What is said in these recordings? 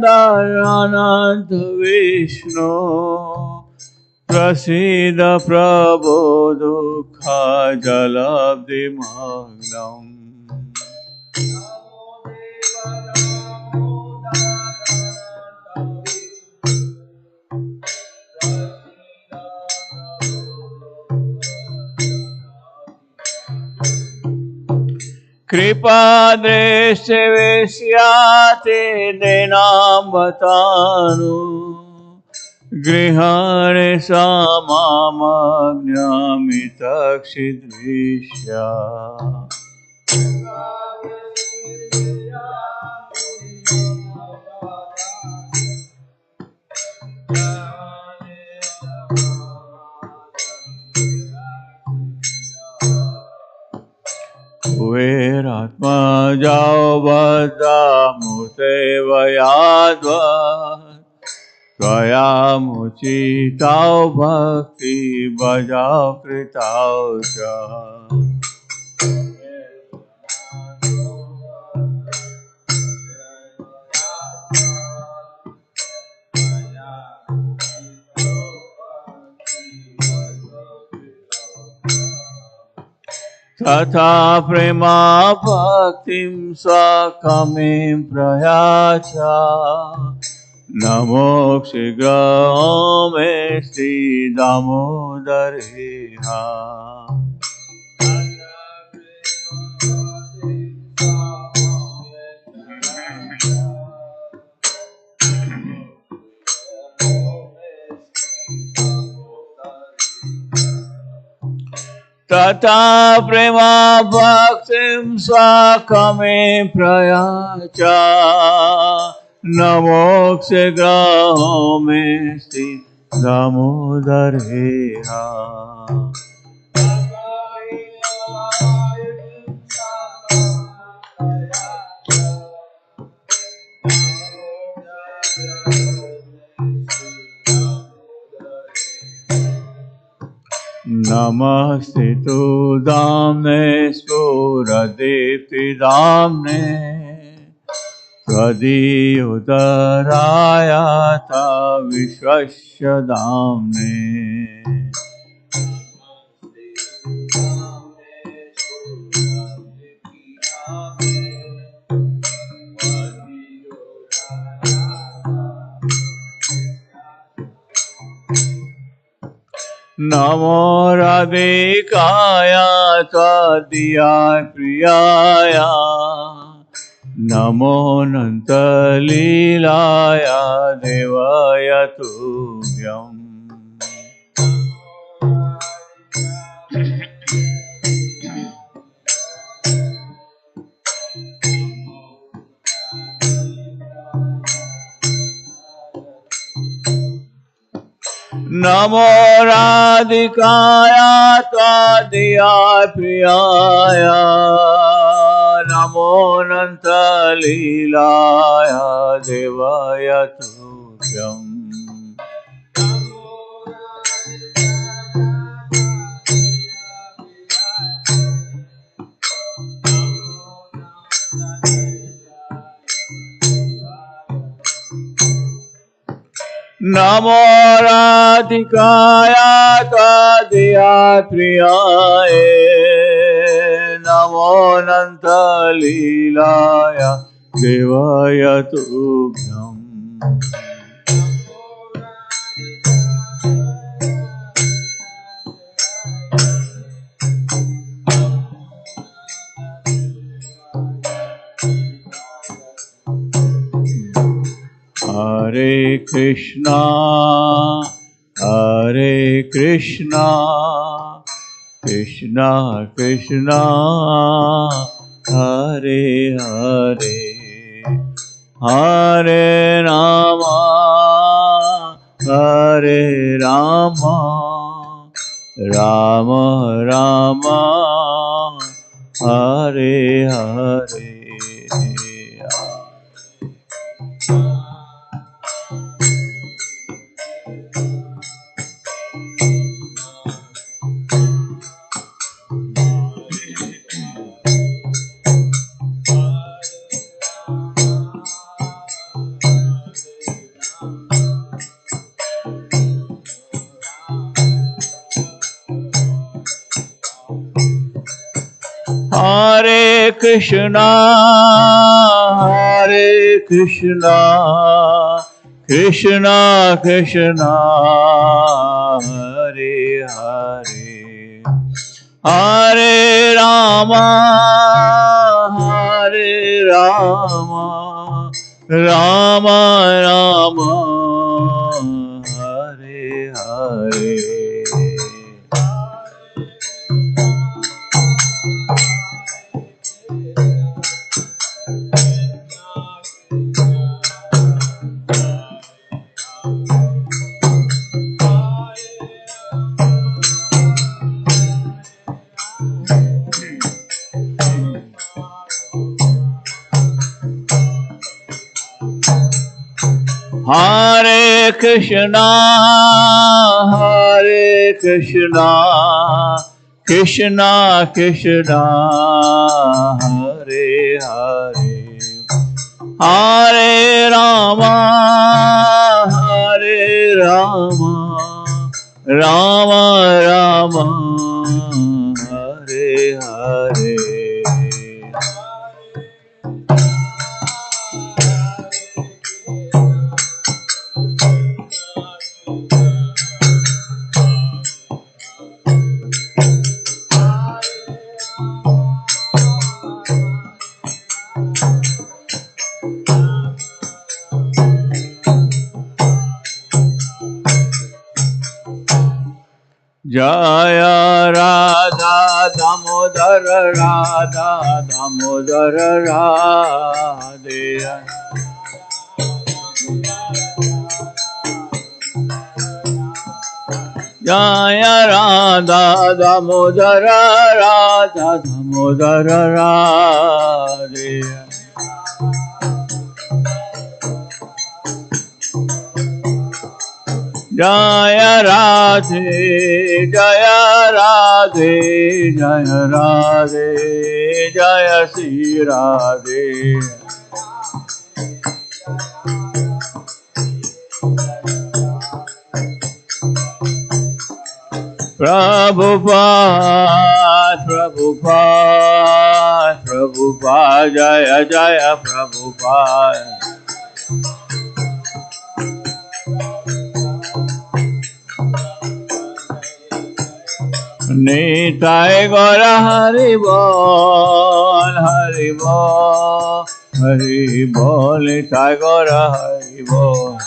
अनंत विष्णु प्रसीद प्रभो दुःख जलब्धिमग्नम् कृपा दृष्टि विष्याते देनाम्बतानु गृहाणि समामग्नामितक्षिदृश्या कुबेरात्मा जाओ बद्धामूर्ते वयाद्वा त्वया मुचिताओ भक्ति बजाओ कृताओ च तथा प्रेमा भक्तिं स्वाकमिं प्रयाचा नमो शीघ्र मे श्री दामोदरेहा तथा प्रेमा भक्तिं स्वाकमिं प्रयाचा नमोक्ष ग्रहो मे श्री दामोदरेहा नमस्ते तु दाम्ने स्फुरदीप्तिदाम्ने त्वदीयोदरायाता विश्वस्य दाम्ने नमो राधिकाय त्वदीयाय प्रियाय नमो अनन्तलीलाय देवाय तुभ्यम् नमो राधिकाय त्वदीयाय प्रियाय नमो अनन्तलीलाय देवाय तुभ्यम् नमो राधिकाय त्वदीयाय प्रियाय नमो अनन्तलीलाय देवाय तुभ्यम् Hare Krishna, Hare Krishna, Krishna Krishna, Hare Hare, Hare Rama, Hare Rama, Rama Rama, Hare Hare. Hare Krishna, Hare Krishna, Krishna Krishna, Hare Hare, Hare Rama, Hare Rama, Rama Rama, Hare Hare. Hare Krishna, Hare Krishna, Krishna Krishna, Hare Hare, Hare Rama, Hare Rama, Rama Rama, Hare Hare. Jaya Radha Damodara Radha Damodara Radhe. Jaya Radha Damodara Radha Damodara Radhe. Jaya Radhe, Jaya Radhe, Jaya Radhe, Jaya Sri Radhe. Prabhupada, Prabhupada, Prabhupada, Jaya Jaya Prabhupada. Nitai Gora Hari Bol, Hari Bol, Hari Bol, Nitai Gora Hari Bol.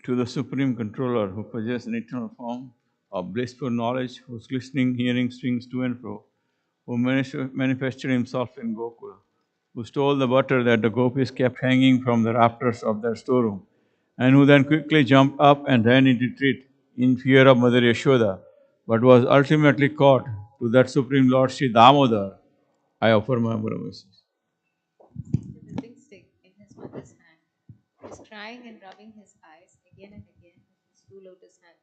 To the Supreme Controller who possesses an eternal form of blissful knowledge, whose glistening hearing swings to and fro, who manifested himself in Gokula, who stole the butter that the gopis kept hanging from the rafters of their storeroom, and who then quickly jumped up and ran in retreat in fear of Mother Yashoda, but was ultimately caught. To that Supreme Lord Sri Damodar, I offer my humble obeisance. The living stick in his mother's hand, is crying and rubbing his eyes again and again with his two lotus hands.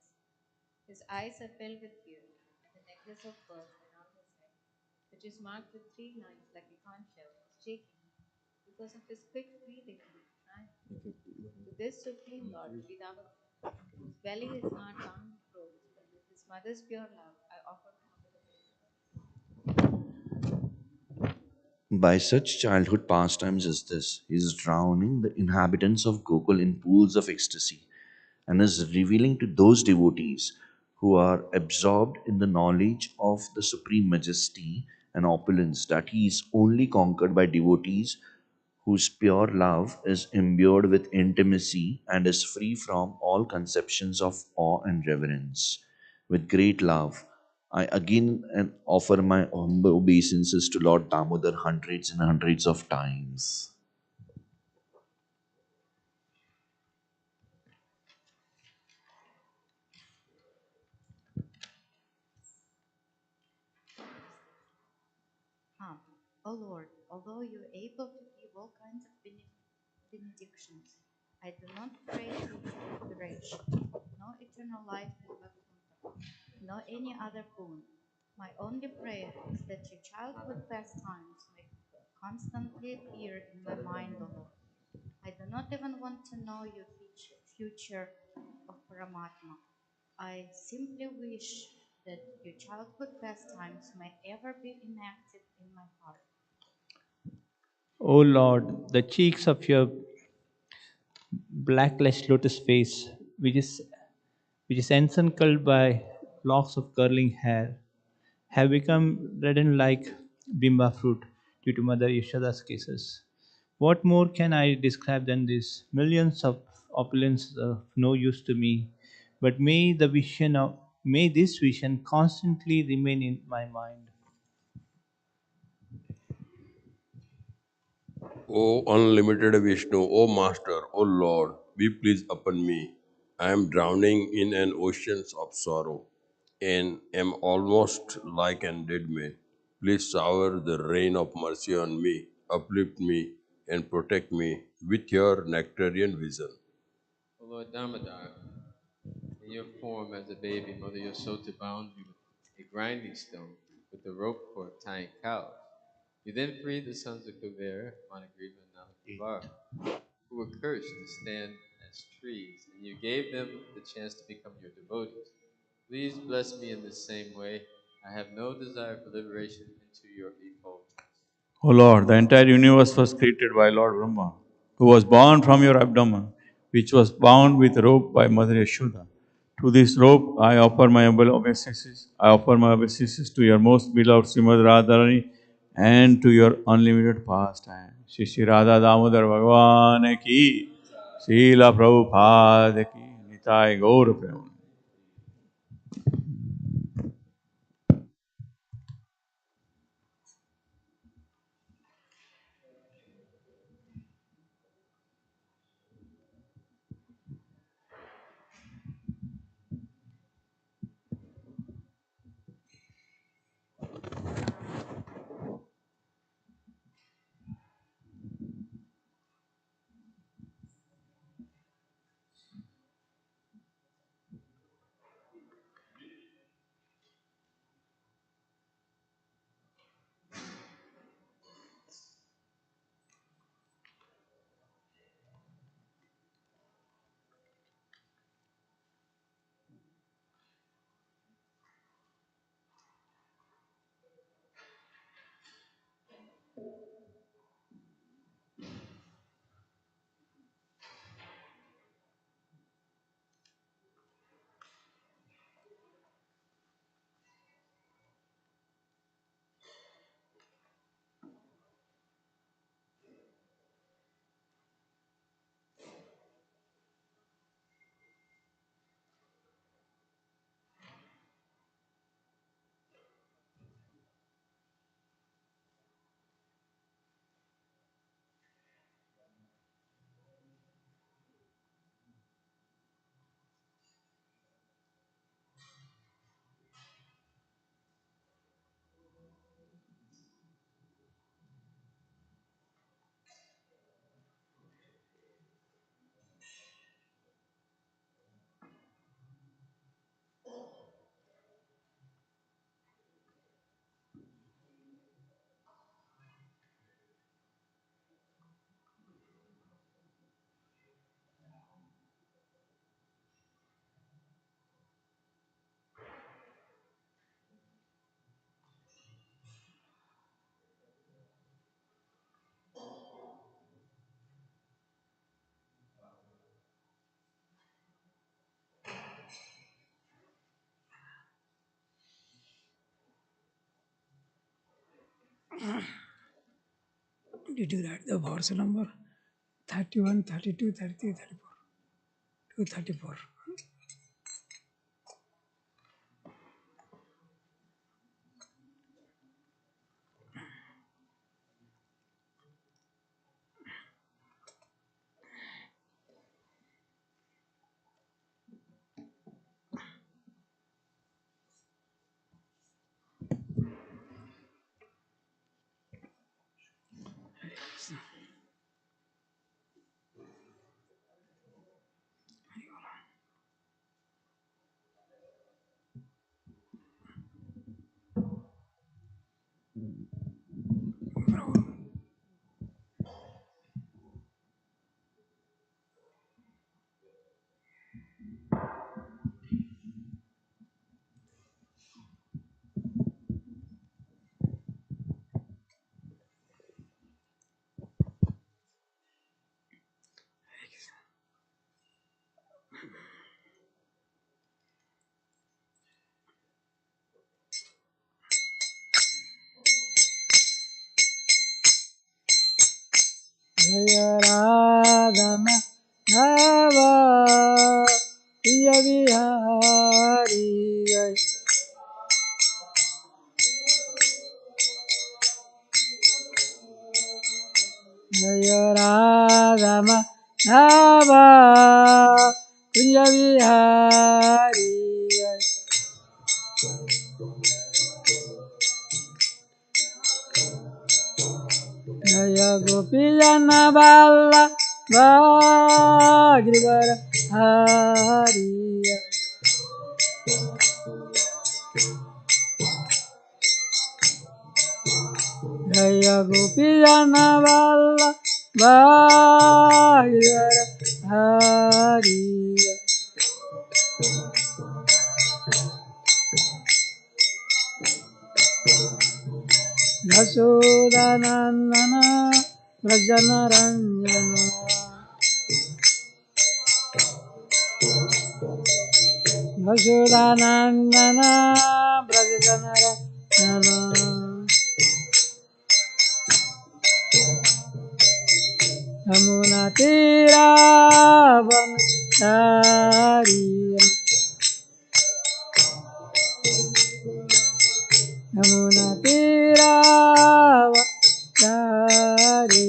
His eyes are filled with tears, and the necklace of pearls around his head, which is marked with three lines like a conch shell, is shaking because of his quick breathing and triumph. To this supreme Lord, Sri Damodar, whose belly is not bound with pearls, but with his mother's pure love, I offer my humble By such childhood pastimes as this, he is drowning the inhabitants of Gokul in pools of ecstasy and is revealing to those devotees who are absorbed in the knowledge of the supreme majesty and opulence that he is only conquered by devotees whose pure love is imbued with intimacy and is free from all conceptions of awe and reverence. With great love, I again offer my humble obeisances to Lord Damodar hundreds and hundreds of times. O Lord, although you are able to give all kinds of benedictions, I do not pray to you the rich, no eternal life in Vaikuntha, no any other boon. My only prayer is that your childhood pastimes may constantly appear in my mind, O Lord. I do not even want to know your future of Paramatma. I simply wish that your childhood pastimes may ever be enacted in my heart. O Lord, the cheeks of your blackless lotus face, which is encircled by locks of curling hair, have become reddened like bimba fruit due to Mother Yashoda's kisses. What more can I describe than this? Millions of opulence of no use to me, but may this vision constantly remain in my mind. O unlimited Vishnu, O Master, O Lord, be pleased upon me. I am drowning in an ocean of sorrow and am almost like an dead man. Please shower the rain of mercy on me, uplift me, and protect me with your nectarian vision. O Lord Damodar, in your form as a baby, Mother Yasota bound you with a grinding stone with a rope for tying cows. You then freed the sons of Kuvera, Managriva and Nalakuvara, who were cursed to stand as trees, and you gave them the chance to become your devotees. Please bless me in the same way. I have no desire for liberation into your effulgence. O Lord, the entire universe was created by Lord Brahma, who was born from your abdomen, which was bound with rope by Mother Yashoda. To this rope I offer my humble obeisances. I offer my obeisances to your most beloved Srimad Radharani and to your unlimited pastime. Shri Shri Radha Damodar Bhagavan ki, Srila Prabhupada ki, Nitai Gaur Prema. Did you write the verse number 31, 32, 33, 34? 234. जय राधा माधवा प्रिय बिहारी जय जय राधा माधवा प्रिय बिहारी जय जय गोपीजन वल्लभा गिरिवर हरि जय गोपीजन वल्लभा गिरिवर हरि यशोदानन्दन व्रजनरञ्जन यशोदानन्दन व्रजनरञ्जन यमुनातीरावनचारी यमुनातीरावनचारी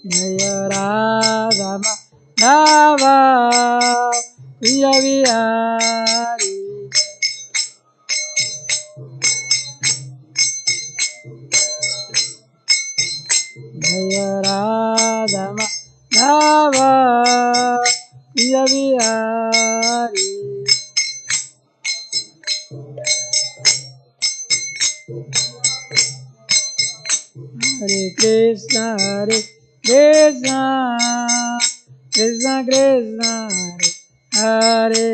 जय राधा माधवा प्रिय बिहारी जय राधा माधवा प्रिय बिहारी हरे कृष्ण कृष्ण कृष्ण हरे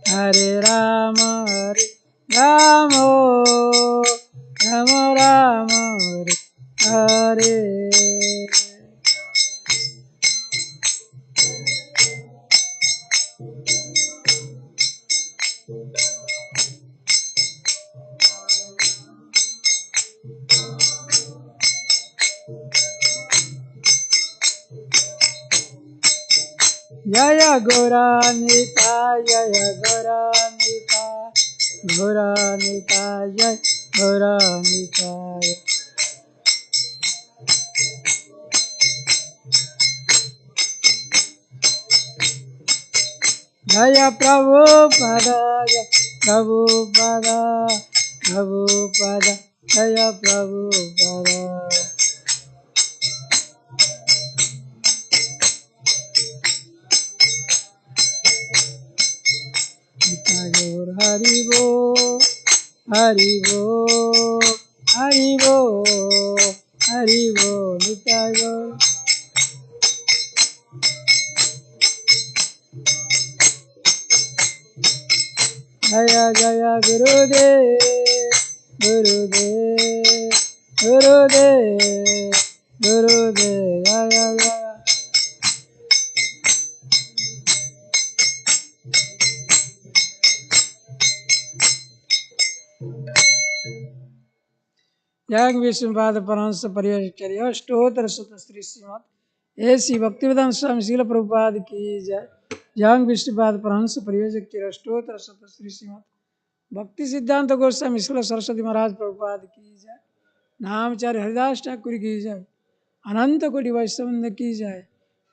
हरे राम राम राम हरे जय गौरानिता जय गौरानिता गौरानिता जय गौरानिता जय प्रभुपद जय प्रभुपद प्रभुपद जय प्रभुपद गौर हरि बोल हरि बोल हरि बोल हरि बोल नित्य गौर जय जय गुरुदेव गुरुदेव गुरुदेव गुरुदेव जय जय जय विष्णुपाद परमहंस परिवैराग्य अष्टोत्तर शत श्री श्रीमद ऐसी भक्तिवेदांत स्वामी श्रील प्रभुपाद की जय जय विष्णुपाद परमहंस परिवैराग्य अष्टोत्तर शत श्री श्रीमद भक्ति सिद्धांत गोस्वामी श्रील सरस्वती महाराज प्रभुपाद की जय नामचार्य हरिदास ठाकुर की जय अनंत कोटि वैष्णव की जय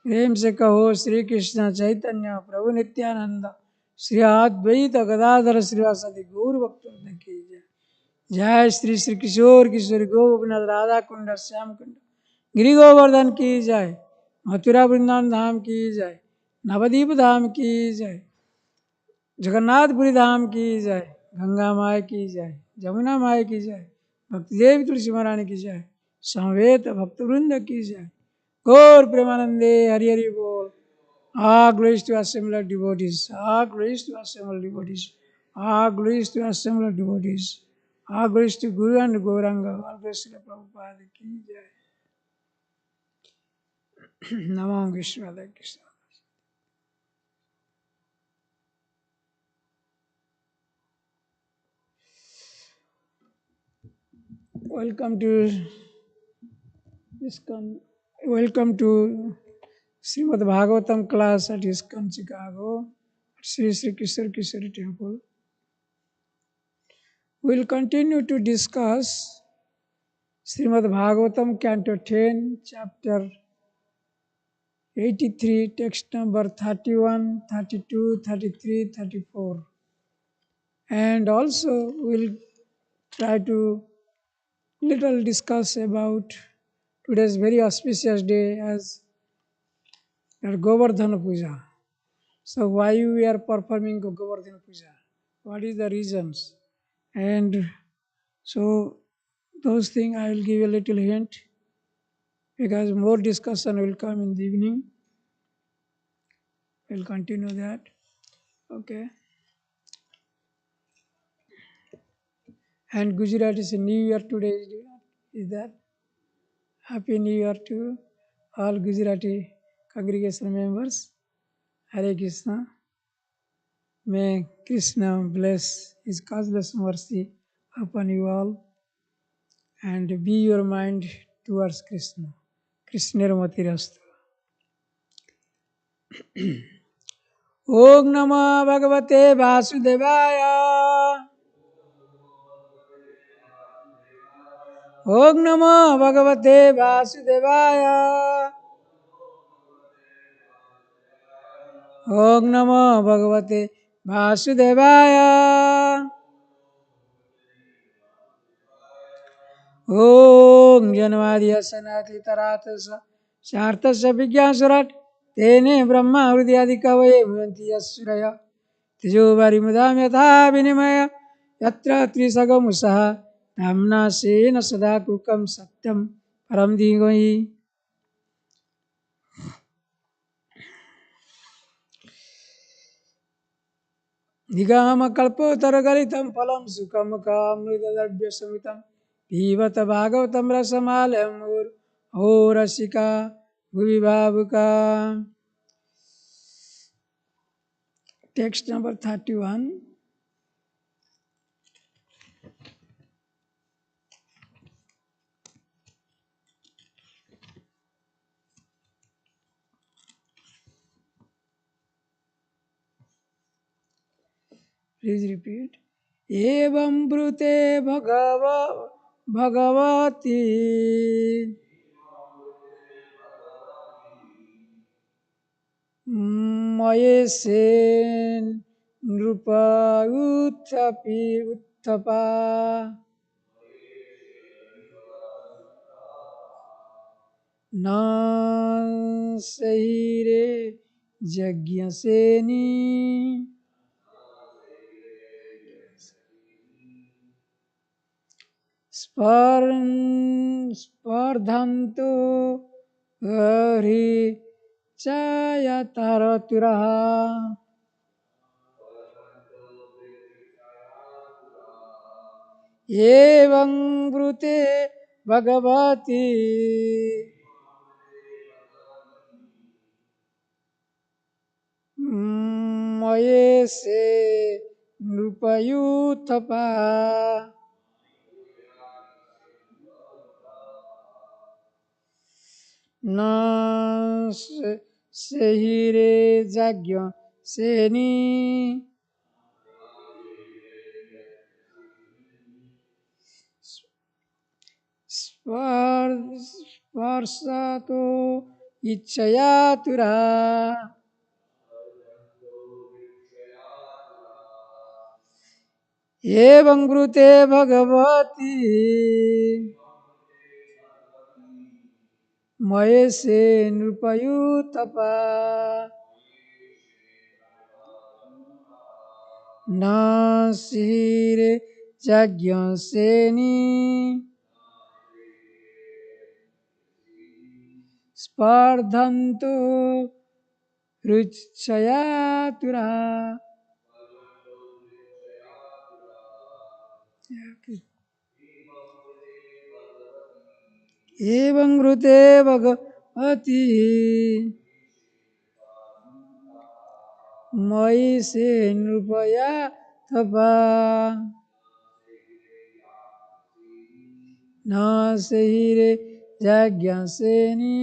प्रेम से कहो श्री कृष्ण चैतन्य प्रभु नित्यानंद श्री अद्वैत गदाधर श्रीवासदि गौर भक्तवृंद की जय जय श्री श्री किशोर किशोरी गोपनाथ राधा कुंड श्याम कुंड गिरि गोवर्धन की जय मथुरा वृंदावन धाम की जय नवदीप धाम की जय जगन्नाथपुरी धाम की जय गंगा माई की जय जमुना माई की जय भक्ति देवी तुलसी महारानी की जय समवेत भक्तवृंद की जय Gaur Premanande Hari Hari Bol. All glories to assembled devotees. All glories to assembled devotees. All glories to assembled devotees. All glories to Guru and Gauranga. All glories to Prabhupada ki jai. Namo Krishna Krishna. Welcome to Welcome to Srimad Bhagavatam class at ISKCON Chicago, at Sri Sri Kishore Kishori Temple. We will continue to discuss Srimad Bhagavatam, Canto 10, Chapter 83, text number 31, 32, 33, 34. And also we will try to little discuss about today's very auspicious day as Govardhana Puja. So why we are performing Govardhana Puja? What is the reasons? And so those things I will give a little hint because more discussion will come in the evening. We'll continue that. Okay. And Gujarat is a New Year today. Is that? Happy New Year to all Gujarati congregation members. Hare Krishna. May Krishna bless His causeless mercy upon you all and be your mind towards Krishna. Krishna Matirastu. Om Namah Bhagavate Vasudevaya. Om Namah Bhagavate Vasudevaya. Om Namah Bhagavate Vasudevaya. Om Janvadiya Sanati Taratasa Shartasa Vigyansurat Tene Brahma Hridiyadikavaye Bhavanti Yasuraya Tijovari Mudam Yatha Vinimaya Yatra Trisagamusaha Namna Sena Sada Kukam Satyam Param Digoi. Nigama Kalpotaragalitam Palam Sukamaka Mridadabhya Samitam Pivata Bhagavatam Rasamalam Rasika Bhuvibabuka. Text number 31. Please repeat. Evam brute bhagavati mayesen nrupa uttapa na sahire jagya seni spardhanto hari chaya taraturaha evam brute bhagavati mayese nrupayuthapa na sehire jagya seni sparsato ichyatura evam brute bhagavati mayese nrupayuthapa na sehire jagya seni स्पर्धन्तो रुचयातुरा। एवं ऋते भगवती मयि से नृपया थपा न सही रे जाज्ञसेनी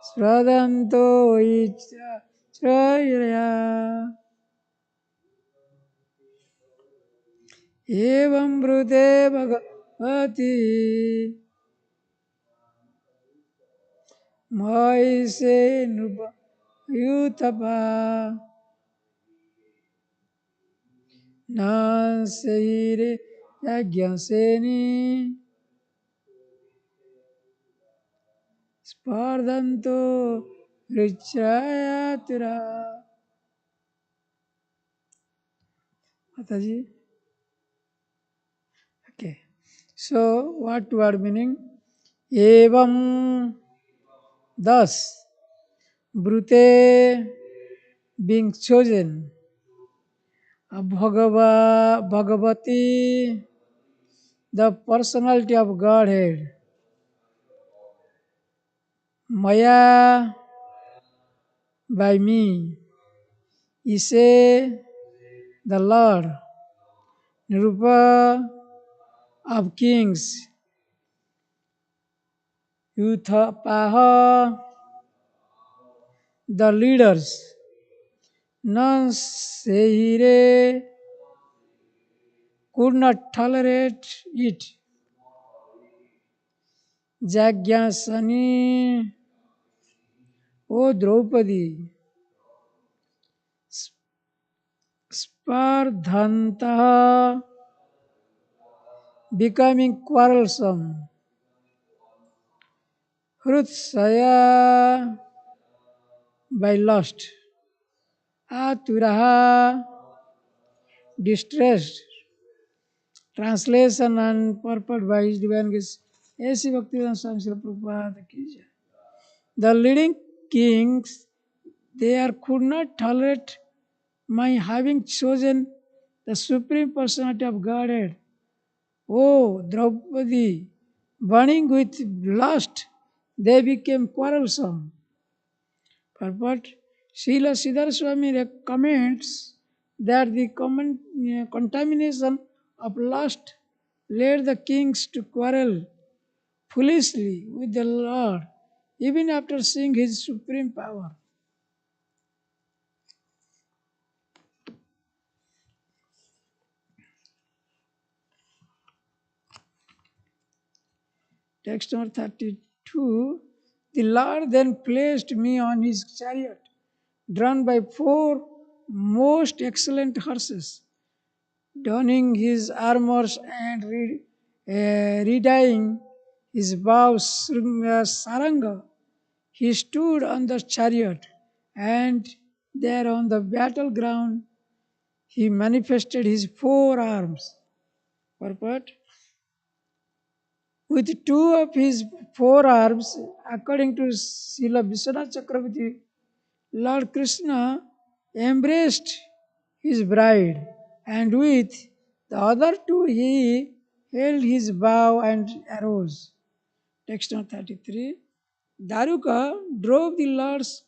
स्रदन्तो इच्छा श्रयया। एवं ऋते भगवती मयि से नृपयुतपा न सही रे Yajnaseni स्पर्धन्तो रुचयातुरा। Mataji. Okay. So, what word meaning? Evam, thus, Brute, being chosen, Bhagavati, the personality of Godhead, Maya, by me, Ise, the Lord, Nirupa, of kings, Yuthapaha, the leaders, Nan Sehire, could not tolerate it. Jagyasani, O Draupadi, Spardhantaha, becoming quarrelsome. Hrutsaya, by lust. Aturaha, distressed. Translation and purport by His Divine Grace A.C. Bhaktivedanta Swami Srila Prabhupada ki jai. The leading kings, they could not tolerate my having chosen the Supreme Personality of Godhead. Oh, Draupadi, burning with lust, they became quarrelsome. Purport, Srila Siddhar Swami recommends that the contamination of lust led the kings to quarrel foolishly with the Lord, even after seeing His supreme power. Text number 32. The Lord then placed me on His chariot, drawn by 4 most excellent horses. Donning his armors and redying his bow saranga, he stood on the chariot, and there on the battleground he manifested his 4 arms. Purport. With 2 of his 4 arms, according to Srila Vishwanath Chakravarti, Lord Krishna embraced his bride, and with the other 2 he held his bow and arrows. Text number 33. Daruka drove the Lord's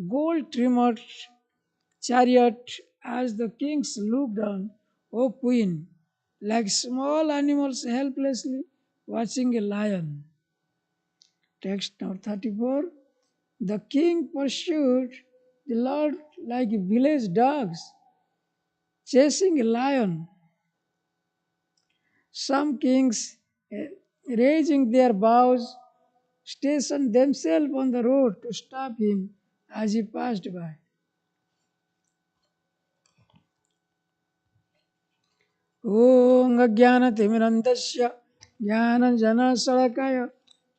gold-trimmed chariot as the kings looked on, O queen, like small animals helplessly watching a lion. Text number 34. The king pursued the Lord like village dogs chasing a lion. Some kings, raising their bows, stationed themselves on the road to stop him as he passed by. Om Ajnanatimirandasya Jnananjana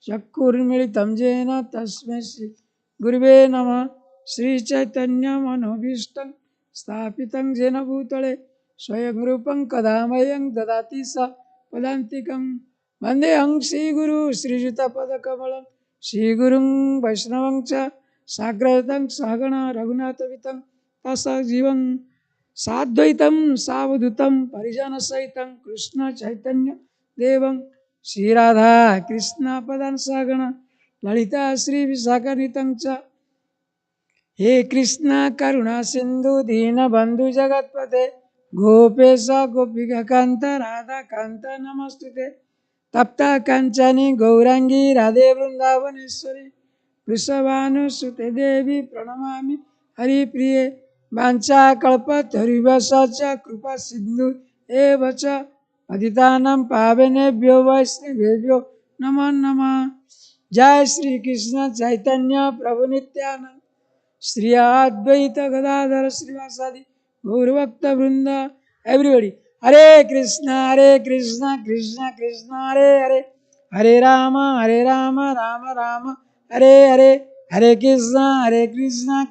Chakkurmilitam Jena Tasmai Shri Guruve Namah. Sri Chaitanya Manobhishtam Sthapitam Jena Bhutale Swayam Rupam Kadamayam Dadati Sa Padantikam वन्देऽहं श्रीगुरु श्रीयुतपदकमलं श्रीगुरुं वैष्णवं च साग्रतं सहगण रघुनाथवितं तसजीवं साद्वैतं सावधूतं परिजनसहितं कृष्णचैतन्यदेवं श्रीराधा कृष्णपदान् सहगण ललिता श्रीविशाखान्वितं च हे कृष्ण करुणा सिंधु दीनबंधु जगतपते गोपेश गोपिकांत राधा कांत नमस्तुते तप्त कंचनी गौरांगी राधे वृंदावनेश्वरी वृषभानुसुते देवी प्रणमामि हरिप्रिये वाञ्छा कल्पतरुभ्यश्च कृपा सिंधु एव च पतितानां पावनेभ्यो वैष्णवेभ्यो नमो नमः। जय श्री कृष्ण चैतन्य प्रभु नित्यानंद श्री अद्वैत गदाधर श्रीवासादि गौरभक्त वृंद एवरीबडी हरे कृष्ण कृष्ण कृष्ण हरे हरे हरे राम राम राम हरे हरे हरे कृष्ण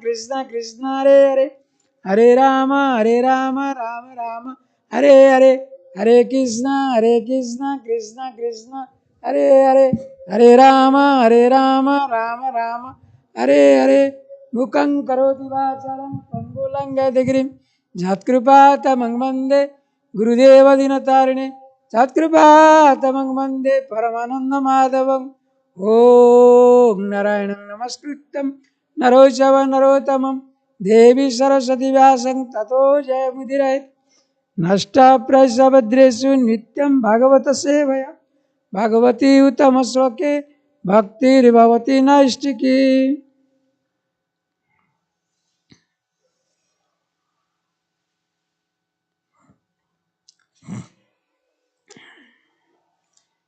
कृष्ण कृष्ण हरे हरे हरे राम राम राम हरे हरे हरे कृष्ण कृष्ण कृष्ण हरे हरे हरे राम राम राम हरे हरे मुखं करोति वाचालं पंगुलं गतिगिरिं यत्कृपातमं वन्दे गुरुदेव दिनतारिणे यत्कृपातमं वन्दे परमानन्दमाधवम् ॐ नारायणं नमस्कृत्यं नरो चैव नरोत्तमं देवी सरस्वती व्यासं ततो जयमुदीरयेत् नष्टाप्रायभद्रेषु नित्यं भागवत सेवया Bhagwati उत्तमश्लोके भक्तिर्भवति नैष्टिकी।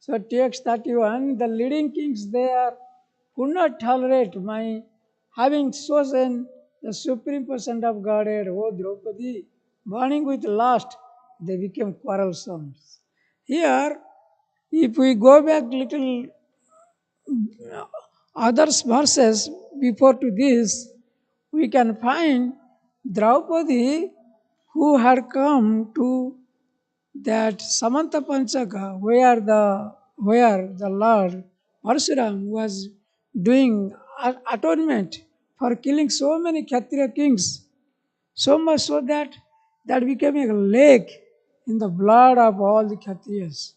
So text 31, the leading kings there could not tolerate my having chosen the supreme person of Godhead, O Draupadi. Burning with lust, they became quarrelsome. Here, if we go back little others verses before to this, we can find Draupadi who had come to that Samanta Panchaka, where the Lord Parsuram was doing atonement for killing so many Kshatriya kings, so much so that that became a lake in the blood of all the Kshatriyas.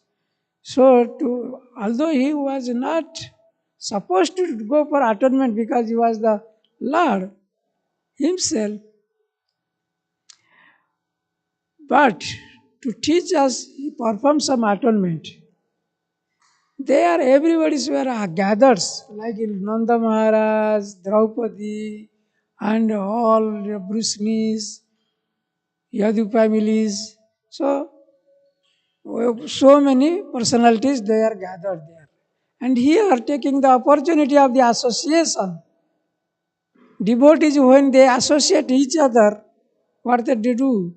So, although he was not supposed to go for atonement because he was the Lord himself, but to teach us, he performed some atonement. There, everybody's were gathered, like Nanda Maharaj, Draupadi, and all the Brusnis, Yadu families. So many personalities they are gathered there. And here, taking the opportunity of the association, devotees, when they associate each other, what they do?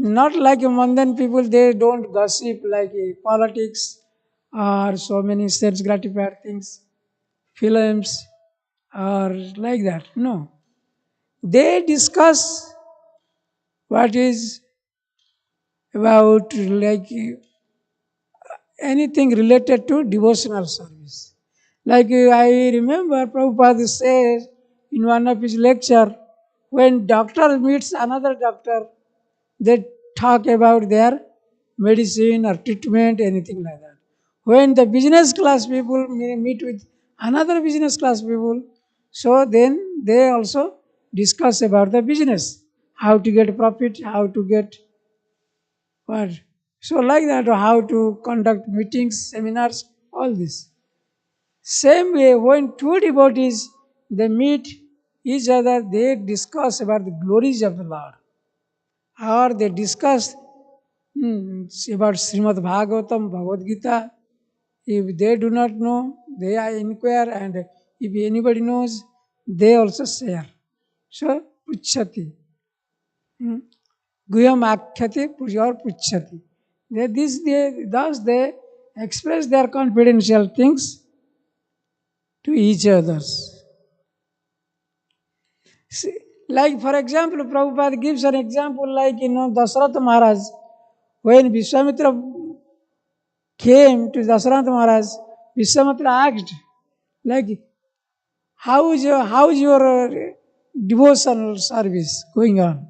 Not like mundane people, they don't gossip like politics or so many sense gratified things, films or like that. No. They discuss what is about like anything related to devotional service. Like I remember Prabhupada says in one of his lecture, when doctor meets another doctor, they talk about their medicine or treatment, anything like that. When the business class people meet with another business class people, so then they also discuss about the business, how to get profit, how to get what. So like that, how to conduct meetings, seminars, all this. Same way, when two devotees they meet each other, they discuss about the glories of the Lord, or they discuss about Srimad Bhagavatam, Bhagavad Gita. If they do not know, they inquire, and if anybody knows, they also share. So, Puchati. Guyam Akhyati or Puchati. Thus they express their confidential things to each others. See, like for example, Prabhupada gives an example like Dasarath Maharaj, when Vishwamitra came to Dasarath Maharaj, Vishwamitra asked, like, how is your devotional service going on?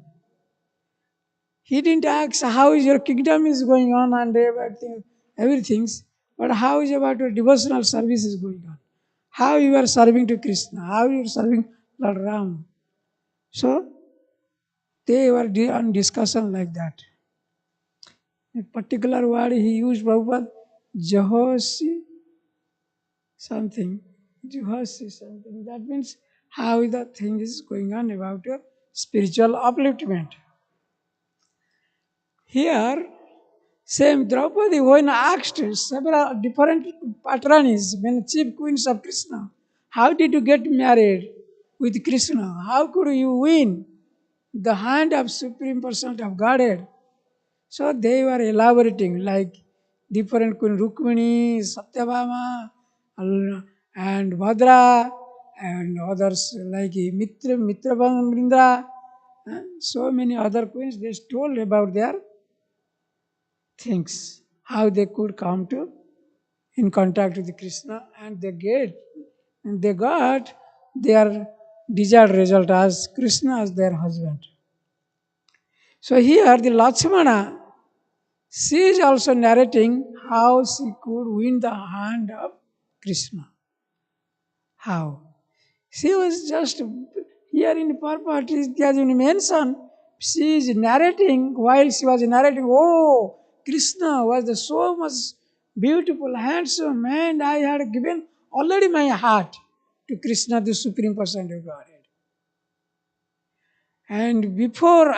He didn't ask how is your kingdom is going on and everything, but how is about your devotional service is going on? How you are serving to Krishna? How you are serving Lord Ram? So they were on discussion like that. A particular word he used, Prabhupada, Jehoshi something. Jehoshi something. That means how the thing is going on about your spiritual upliftment. Here, same Draupadi, when asked several different patranis, when chief queens of Krishna, how did you get married with Krishna? How could you win the hand of Supreme Person of Godhead? So they were elaborating like different queen Rukmini, Satyabhama, and Bhadra, and others like Mitra Vrinda, so many other queens. They told about their things, how they could come to in contact with Krishna, and they got their desired result as Krishna as their husband. So here the Lakshmana, she is also narrating how she could win the hand of Krishna. How? She was just here in purport, it has been mentioned, she is narrating, while she was narrating, oh, Krishna was the so much beautiful, handsome, and I had given already my heart to Krishna, the Supreme Person of Godhead. And before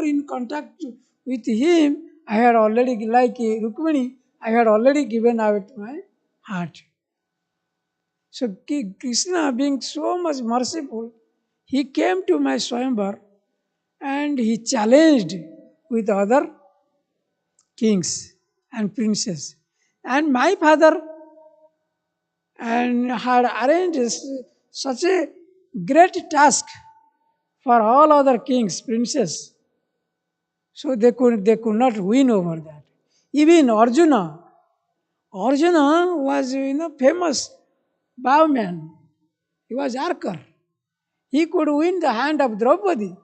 in contact with him, I had already, like Rukmini, I had already given out my heart. So Krishna, being so much merciful, he came to my Swayamvar and he challenged with other kings and princes. And my father and had arranged such a great task for all other kings, princes. So they could not win over that. Even Arjuna was famous bowman. He was archer. He could win the hand of Draupadi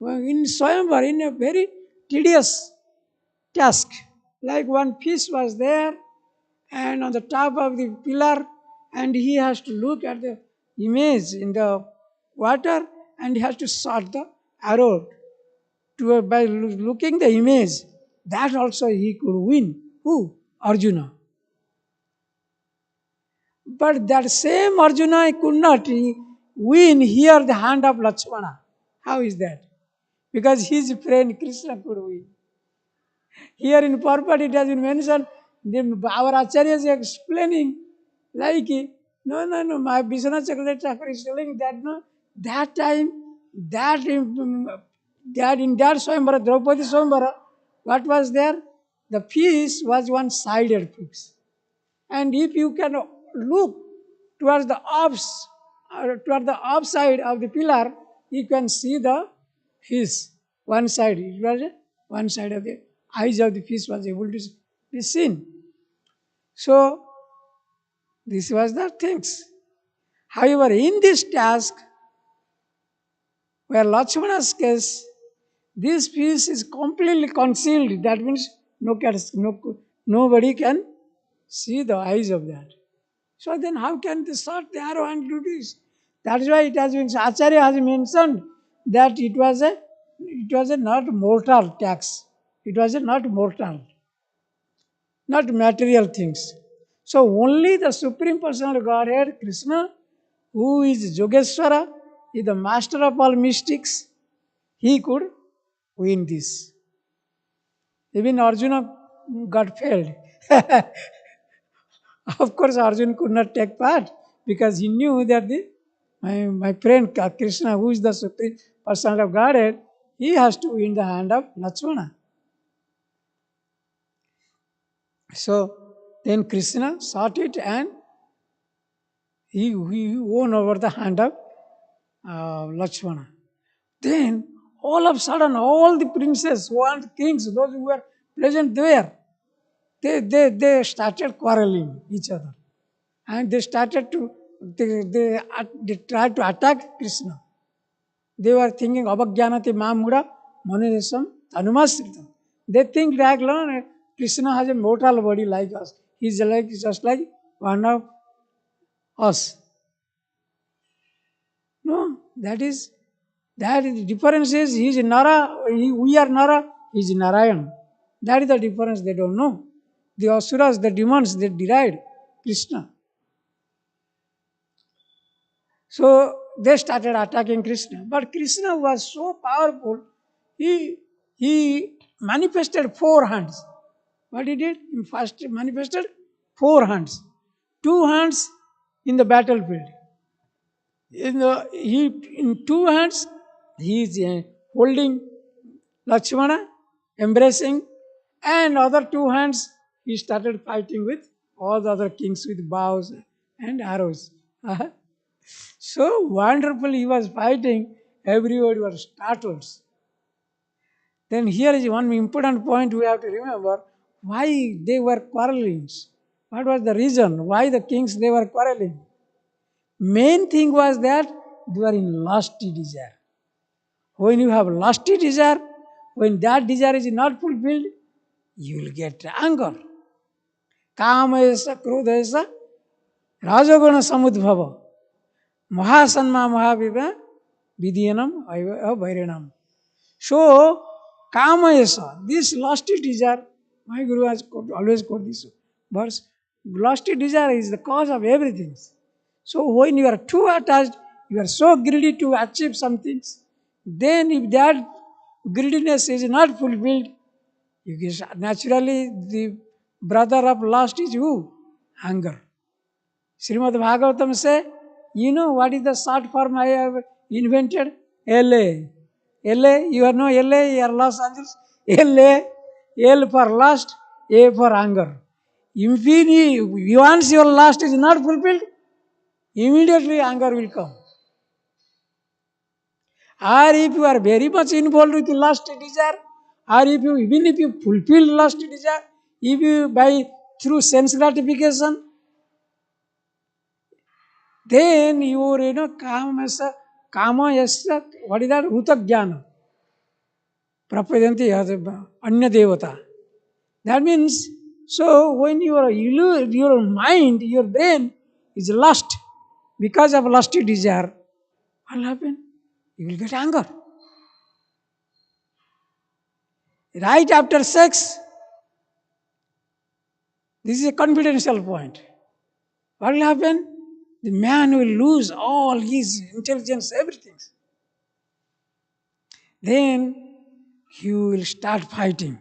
in Swayamvar in a very tedious task. Like one fish was there and on the top of the pillar, and he has to look at the image in the water and he has to shot the arrow by looking the image. That also he could win. Who? Arjuna. But that same Arjuna could not win here the hand of Lakshmana. How is that? Because his friend Krishna could win. Here in purport it has been mentioned, our Acharya is explaining like, no, my Vishwanath Chakravarti Thakur is telling that no, that time, that in that Swayamvara, Draupadi Swayamvara, what was there? The fish was one-sided fish. And if you can look towards the offside of the pillar, you can see the fish. One side, it was one side of the eyes of the fish was able to be seen. So this was the things. However, in this task, where Lakshmana's case, this fish is completely concealed. That means nobody can see the eyes of that. So then how can they shot the arrow and do this? That is why it has been, Acharya has mentioned that it was a not mortal tax. It was a not mortal, not material things. So only the Supreme Personal Godhead, Krishna, who is Yogeshwara, is the master of all mystics, he could win this. Even Arjuna got failed. Of course, Arjuna could not take part because he knew that my friend Krishna, who is the Supreme Person of Godhead, he has to win the hand of Lakshmana. So then Krishna sought it and he won over the hand of Lakshmana. Then all of a sudden, all the princes, all the kings, those who were present there, they started quarreling each other. And they started to, they tried to attack Krishna. They were thinking, Abhagyanati Mamura Manadesam Tanumasritam. They think that Krishna has a mortal body like us. He's like just like one of us. No, that is the difference is he is Nara, we are Nara, he is Narayan. That is the difference they don't know. The Asuras, the demons, they derived Krishna. So they started attacking Krishna. But Krishna was so powerful, he manifested 4 hands. What he did? He first manifested 4 hands. 2 hands in the battlefield. In 2 hands, he is holding Lakshmana, embracing, and other 2 hands, he started fighting with all the other kings with bows and arrows. So wonderful he was fighting, everybody was startled. Then here is one important point we have to remember, why they were quarreling. What was the reason? Why the kings they were quarreling? Main thing was that they were in lusty desire. When you have lusty desire, when that desire is not fulfilled, you will get anger. Kama esa, krodha esa, rajaguna samudbhava, mahasanma mahaviva, vidyanam vairanam. So, kama esa, this lusty desire, my Guru has always quoted this verse, lusty desire is the cause of everything. So, when you are too attached, you are so greedy to achieve some things, then if that greediness is not fulfilled, you get, naturally the brother of lust is who? Hunger. Srimad Bhagavatam say, you know what is the short form I have invented? LA. LA, you know LA, you are Los Angeles. LA, L for lust, A for hunger. Once your lust is not fulfilled, immediately anger will come. Or if you are very much involved with lust desire, or even if you fulfill lust desire, if you through sense gratification, then your kama yasa, what is that? Hutagyan. Prapadanti anya devata. That means, so when your mind, your brain is lust, because of lusty desire, what will happen? You will get anger. Right after sex, this is a confidential point. What will happen? The man will lose all his intelligence, everything. Then he will start fighting,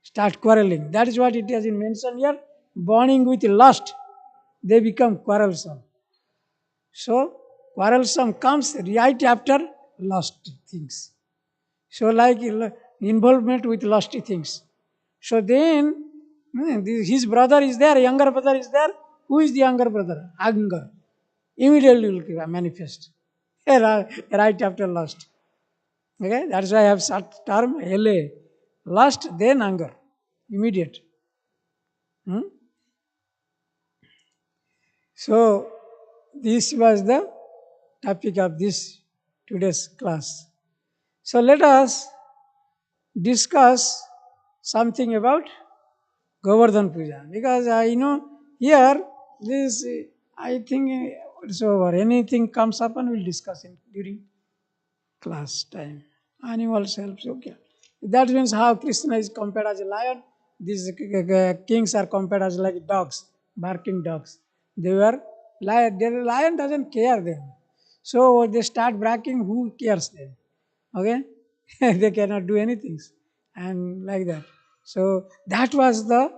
start quarreling. That is what it has been mentioned here. Burning with lust, they become quarrelsome. So, quarrelsome comes right after lust things. So, like involvement with lusty things. So then, his brother is there, younger brother is there. Who is the younger brother? Anger. Immediately will manifest. Right after lust. Okay, that's why I have such term LA. Lust, then anger. Immediate. So, this was the topic of this today's class. So, let us discuss something about Govardhan Puja. Because I know here, this, I think it's over. Anything comes up and we'll discuss it during class time. Animal selves, okay. That means how Krishna is compared as a lion. These kings are compared as like dogs, barking dogs. They were lion. The lion doesn't care them. So they start barking, who cares them? Okay? They cannot do anything. And like that. So that was the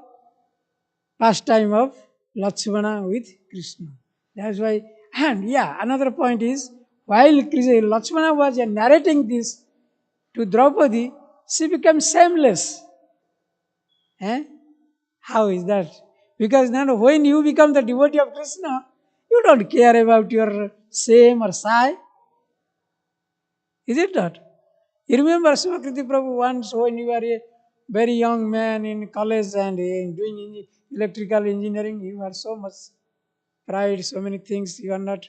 pastime of Lakshmana with Krishna. That's why, and yeah, another point is, while Lakshmana was narrating this to Draupadi, she became shameless. How is that? Because now when you become the devotee of Krishna, you don't care about your shame or sigh. Is it not? You remember Srivakriti Prabhu once when you were very young man in college and doing electrical engineering. You are so much pride, so many things. You are not,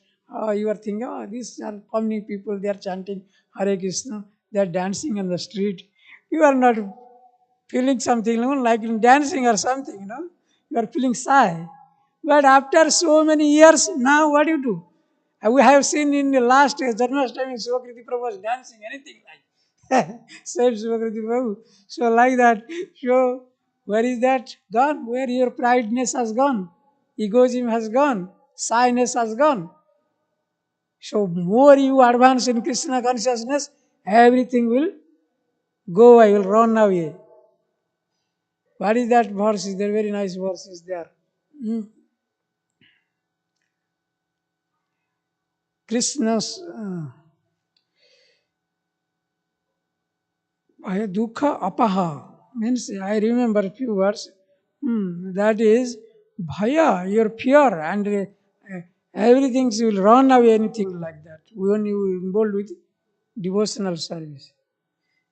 you are thinking, oh, these are how many people, they are chanting Hare Krishna, they are dancing on the street. You are not feeling something like dancing or something, You are feeling shy. But after so many years, now what do you do? We have seen in the last Janmashtami, Shivakriti Prabhu was dancing, anything like said Shivakriti Prabhu. So like that, so where is that gone? Where your prideness has gone? Egoism has gone. Shyness has gone. So more you advance in Krishna consciousness, everything will go away, will run away. What is that verse? Is there very nice verse is there? Krishna's Dukha apaha means I remember a few words. That is bhaya, your fear, and everything will run away, anything like that. When you involved with devotional service.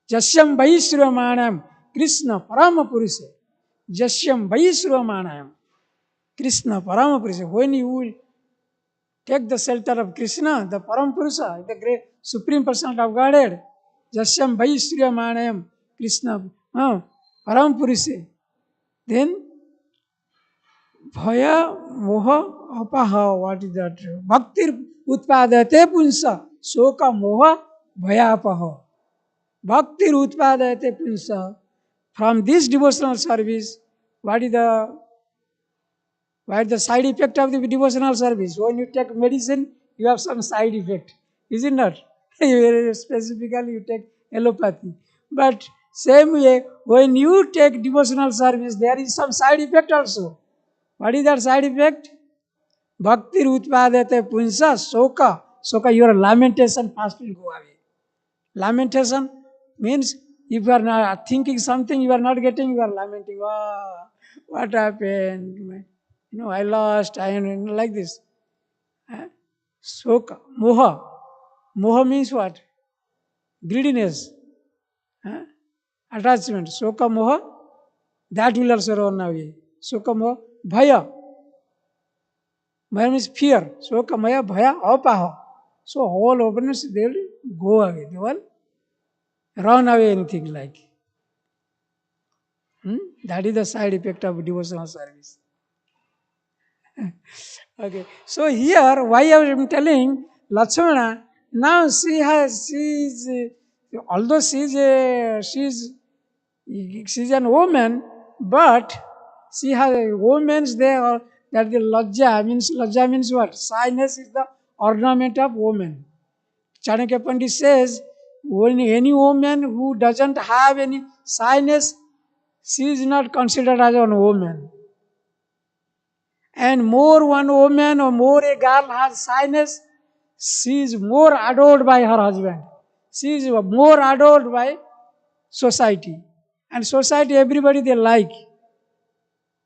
Jasyam Vaisramanam Krishna Paramapuruse. Jasyam Vaisramanam Krishna Paramapuruse. When you will take the shelter of Krishna, the Parampurusha, the great Supreme Personality of Godhead, Jasyam Vaisramanam Krishna Parampuruse. Then Bhaya Moha Apaha, what is that? Bhaktir Utpadate Punsa, Soka Moha Bhaya Apaha. Bhaktir Utpadate Punsa. From this devotional service, what is the side effect of the devotional service? When you take medicine, you have some side effect, is it not? Specifically, you take allopathy. But same way, when you take devotional service, there is some side effect also. What is that side effect? Bhakti Utpadate Punsa Soka. Soka, your lamentation fast will go away. Lamentation means if you are not thinking something you are not getting, you are lamenting. Oh, what happened? I lost. I am like this. Soka, moha. Moha means what? Greediness. Attachment. Soka moha. That will also run away. Soka moha. Bhaya. Bhaya means fear. Soka maya bhaya apaha. So all openness, they will go away. They will run away, anything like. That is the side effect of devotional service. Okay. So here, why I am telling Lakshmana, now although she's an woman, but she has a woman's there, that the lajja means what? Shyness is the ornament of woman. Chanakya Pandit says, when any woman who doesn't have any shyness, she is not considered as a woman. And more one woman or more a girl has shyness, she is more adored by her husband. She is more adored by society. And society, everybody they like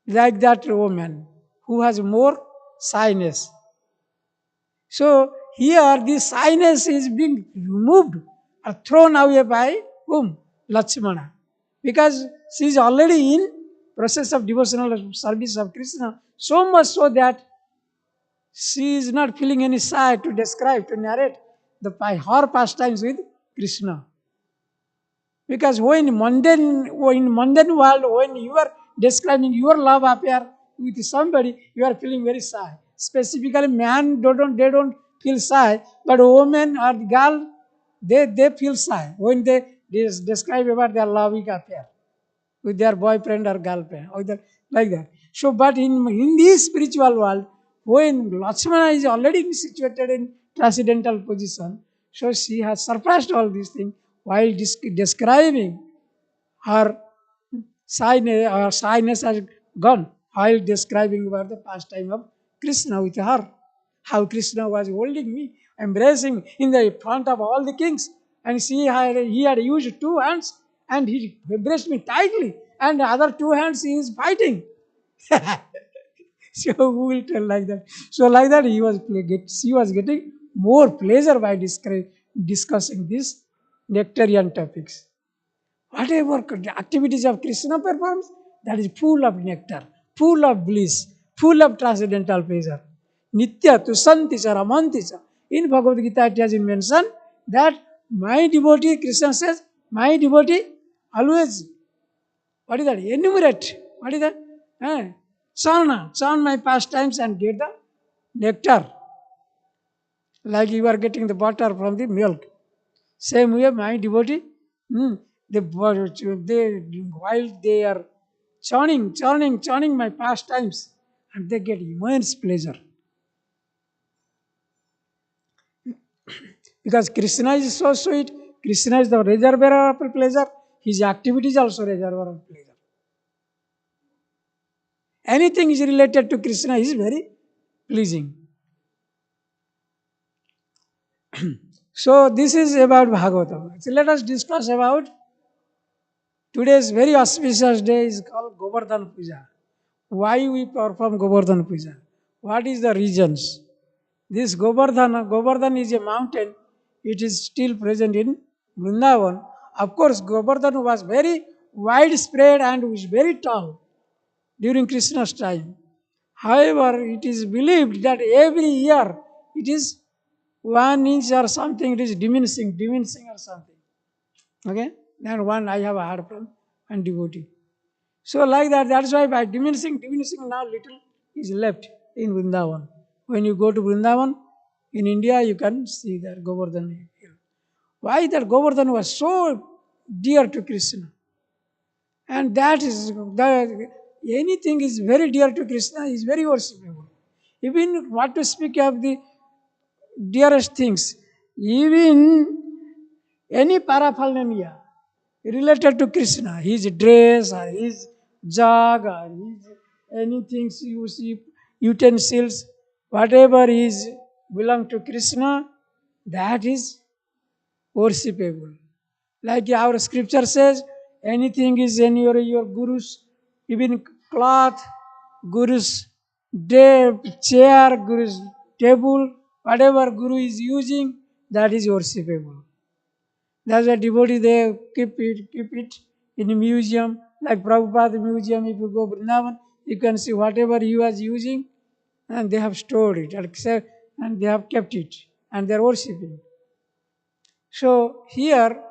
that woman who has more shyness. So here this shyness is being removed or thrown away by whom? Lakshmana. Because she is already in process of devotional service of Krishna, so much so that she is not feeling any shy to describe, to narrate her pastimes with Krishna. Because in mundane world, when you are describing your love affair with somebody, you are feeling very shy. Specifically, man they don't feel shy, but woman or girl, they feel shy when they describe about their loving affair with their boyfriend or girlfriend, or like that. So, but in this spiritual world, when Lakshmana is already situated in transcendental position, so she has surpassed all these things while describing her shyness has gone while describing about the pastime of Krishna with her. How Krishna was holding me, embracing me in the front of all the kings, and he had used two hands and he embraced me tightly, and the other two hands he is fighting. So who will tell like that? So like that she was getting more pleasure by discussing these nectarian topics. Whatever activities of Krishna performs, that is full of nectar, full of bliss, full of transcendental pleasure. Nitya tu santi cha ramanti cha. In Bhagavad Gita it has been mentioned that my devotee, Krishna says, my devotee always, what is that? Enumerate. What is that? Churn my pastimes and get the nectar. Like you are getting the butter from the milk. Same way, my devotee, they, while they are churning my pastimes, and they get immense pleasure. Because Krishna is so sweet, Krishna is the reservoir of pleasure, his activity is also reservoir of pleasure. Anything is related to Krishna is very pleasing. So this is about Bhagavatam. So let us discuss about today's very auspicious day is called Govardhan Puja. Why we perform Govardhan Puja? What is the reasons? This Govardhan is a mountain. It is still present in Vrindavan. Of course, Govardhan was very widespread and was very tall during Krishna's time. However, it is believed that every year it is 1 inch or something, it is diminishing or something. Okay? And one I have heard from and devotee. So like that, that's why by diminishing, now little is left in Vrindavan. When you go to Vrindavan, in India, you can see that Govardhan hill. Why that Govardhan was so dear to Krishna? And that is, anything is very dear to Krishna is very worshipable. Even what to speak of the dearest things, even any paraphernalia related to Krishna, his dress or his jug or his anything you see, utensils, whatever is belong to Krishna, that is worshipable. Like our scripture says, anything is in your guru's, even cloth, guru's chair, guru's table, whatever guru is using, that is worshipable. That's why devotee they keep it in a museum, like Prabhupada museum. If you go Vrindavan, you can see whatever he was using, and they have stored it, and they have kept it, and they are worshipping. So here,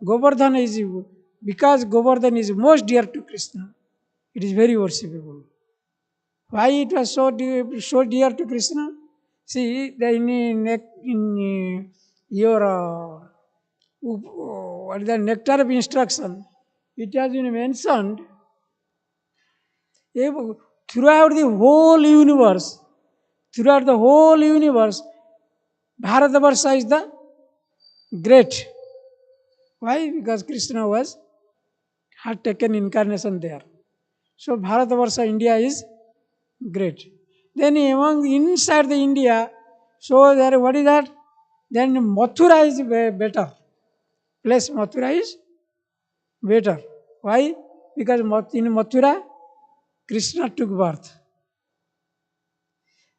Govardhan is, because Govardhan is most dear to Krishna, it is very worshipable. Why it was so dear to Krishna? See, in your what is the nectar of instruction? It has been mentioned throughout the whole universe. Throughout the whole universe, Bharatavarsha is the great. Why? Because Krishna had taken incarnation there. So Bharatavarsha, India is great. Then inside the India, so there, what is that? Then Mathura is better. Place Mathura is better. Why? Because in Mathura, Krishna took birth.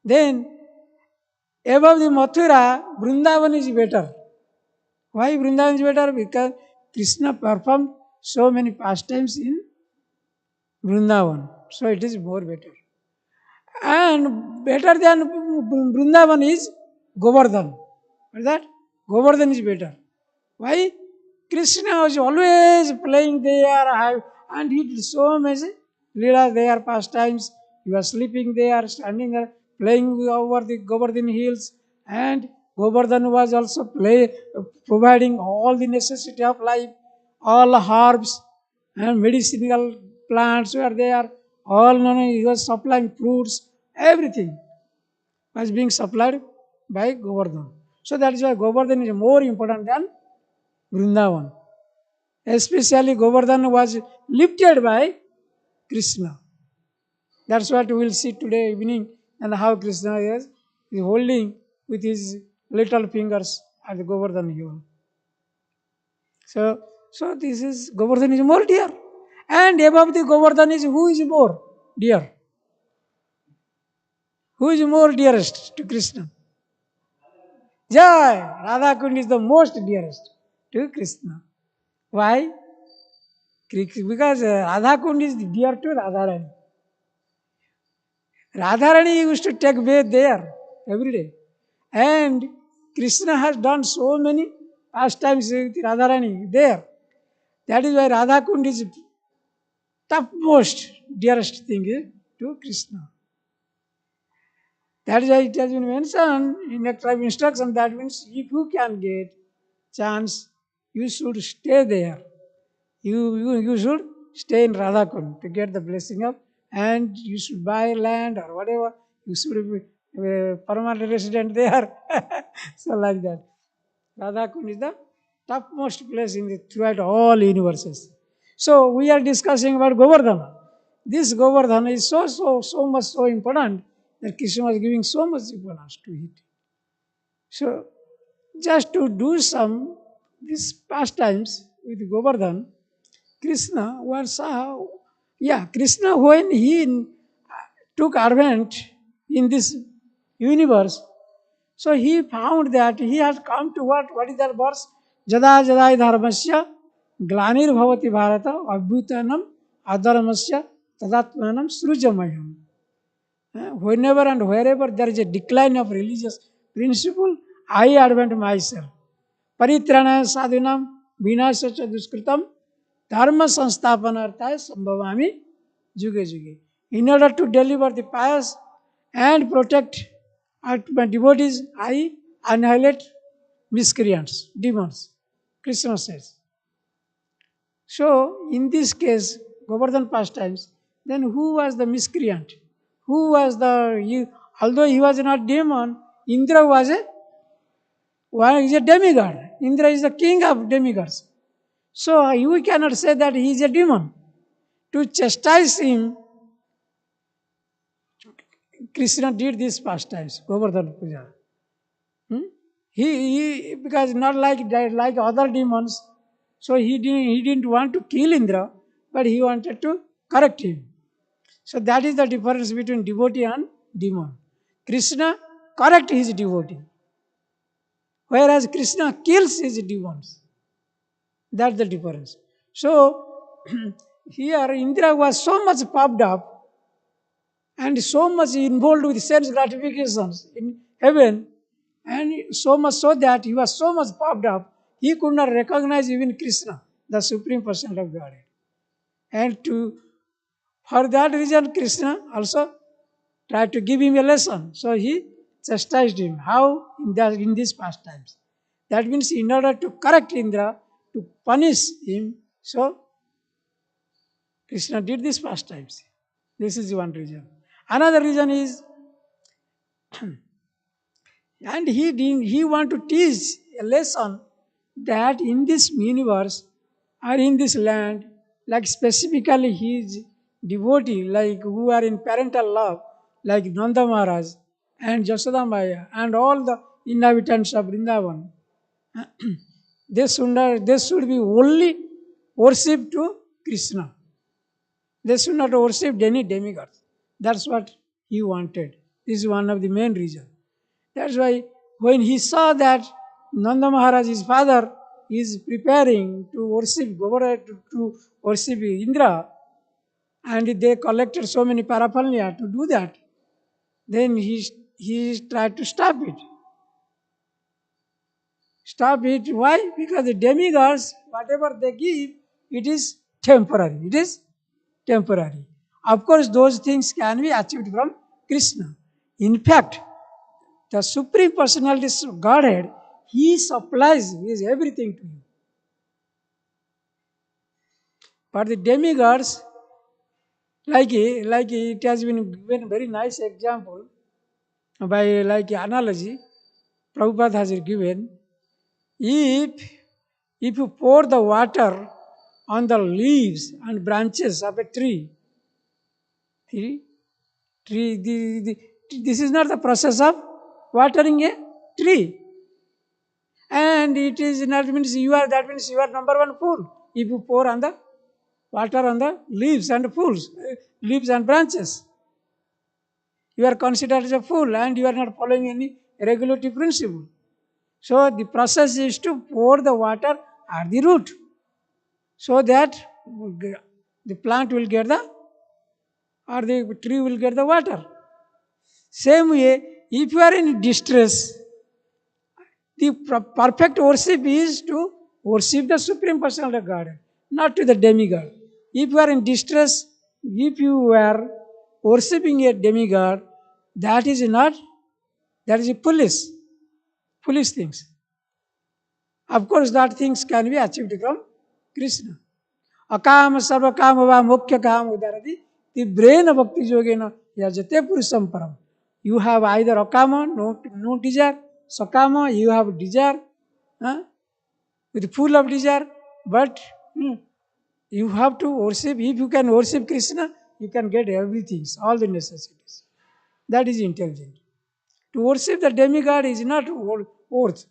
Then above the Mathura, Vrindavan is better. Why Vrindavan is better? Because Krishna performed so many pastimes in Vrindavan. So it is more better. And better than Vrindavan is Govardhan. What is that? Govardhan is better. Why? Krishna was always playing there and he did so many Leela there, pastimes. He was sleeping there, standing there, playing over the Govardhan hills, and Govardhan was also providing all the necessity of life, all herbs and medicinal plants were there, all he was supplying fruits, everything was being supplied by Govardhan. So that is why Govardhan is more important than Vrindavan. Especially Govardhan was lifted by Krishna. That's what we will see today evening, and how Krishna is holding with his little fingers at the Govardhan hill. So this is Govardhan is more dear. And above the Govardhan is who is more dear? Who is more dearest to Krishna? Jai! Radha Kund is the most dearest to Krishna. Why? Because Radha Kund is dear to Radharani. Radharani used to take bath there every day. And Krishna has done so many pastimes with Radharani there. That is why Radha Kund is topmost dearest thing to Krishna. That is why it has been mentioned in the tribe instruction. That means if you can get chance, you should stay there. You should stay in Radhakund to get the blessing of, and you should buy land or whatever. You should be permanent resident there. So like that. Radhakund is the topmost place in the, throughout all universes. So we are discussing about Govardhana. This Govardhana is so much so important that Krishna was giving so much importance to it. So just to do some these pastimes with Govardhan, Krishna was Krishna when he took advent in this universe, so he found that he has come to what is that verse? Jada jadai dharmasya glanir bhavati bharata abhutanam adharmasya tadatmanam srujamayam. Whenever and wherever there is a decline of religious principle, I advent myself. Paritranaya sadhunam vinasya duskritam dharma sansthapanarthaya sambhavami juge juge. In order to deliver the pious and protect my devotees, I annihilate miscreants, demons. Krishna says. So, in this case, Govardhan pastimes, then who was the miscreant? Who was although he was not demon, Indra was a demigod. Indra is the king of demigods. So, you cannot say that he is a demon. To chastise him, Krishna did these pastimes, Govardhan Puja. He because not like other demons, so he didn't want to kill Indra, but he wanted to correct him. So that is the difference between devotee and demon. Krishna correct his devotee, whereas Krishna kills his demons. That's the difference. So here Indra was so much puffed up and so much involved with sense gratifications in heaven, and so much so that he was so much puffed up, he could not recognize even Krishna, the Supreme Person of Godhead. And for that reason, Krishna also tried to give him a lesson. So he chastised him. How? In these pastimes. That means in order to correct Indra, to punish him, so Krishna did these pastimes. This is one reason. Another reason is, and he want to teach a lesson that in this universe or in this land, like specifically his devotee, like who are in parental love, like Nanda Maharaj and Jasoda Maya and all the inhabitants of Vrindavan, they should be only worshipped to Krishna. They should not worship any demigods. That's what he wanted. This is one of the main reasons. That's why when he saw that Nanda Maharaj, his father, is preparing to worship to worship Indra, and they collected so many paraphernalia to do that, then he tried to stop it. Stop it. Why? Because the demigods, whatever they give, it is temporary. It is temporary. Of course, those things can be achieved from Krishna. In fact, the Supreme Personality of Godhead, He supplies His everything to you. But the demigods, like it has been given very nice example by like analogy, Prabhupada has given. If you pour the water on the leaves and branches of a tree, this is not the process of watering a tree. And it is not means you are number one fool. If you pour on the water on the leaves and leaves and branches, you are considered as a fool and you are not following any regulatory principle. So the process is to pour the water at the root, so that the plant will get the, or the tree will get the water. Same way, if you are in distress, the perfect worship is to worship the Supreme Personality of God, not to the demigod. If you are in distress, if you are worshipping a demigod, that is not, that is a foolish things. Of course, that things can be achieved from Krishna. Akama sarva kama va mukhya kama udarati. The brain of bhakti yogena yajate purusam param. You have either akama, no desire, sakama, you have desire, with full of desire, but you have to worship. If you can worship Krishna, you can get everything, all the necessities. That is intelligent. To worship the demigod is not worth,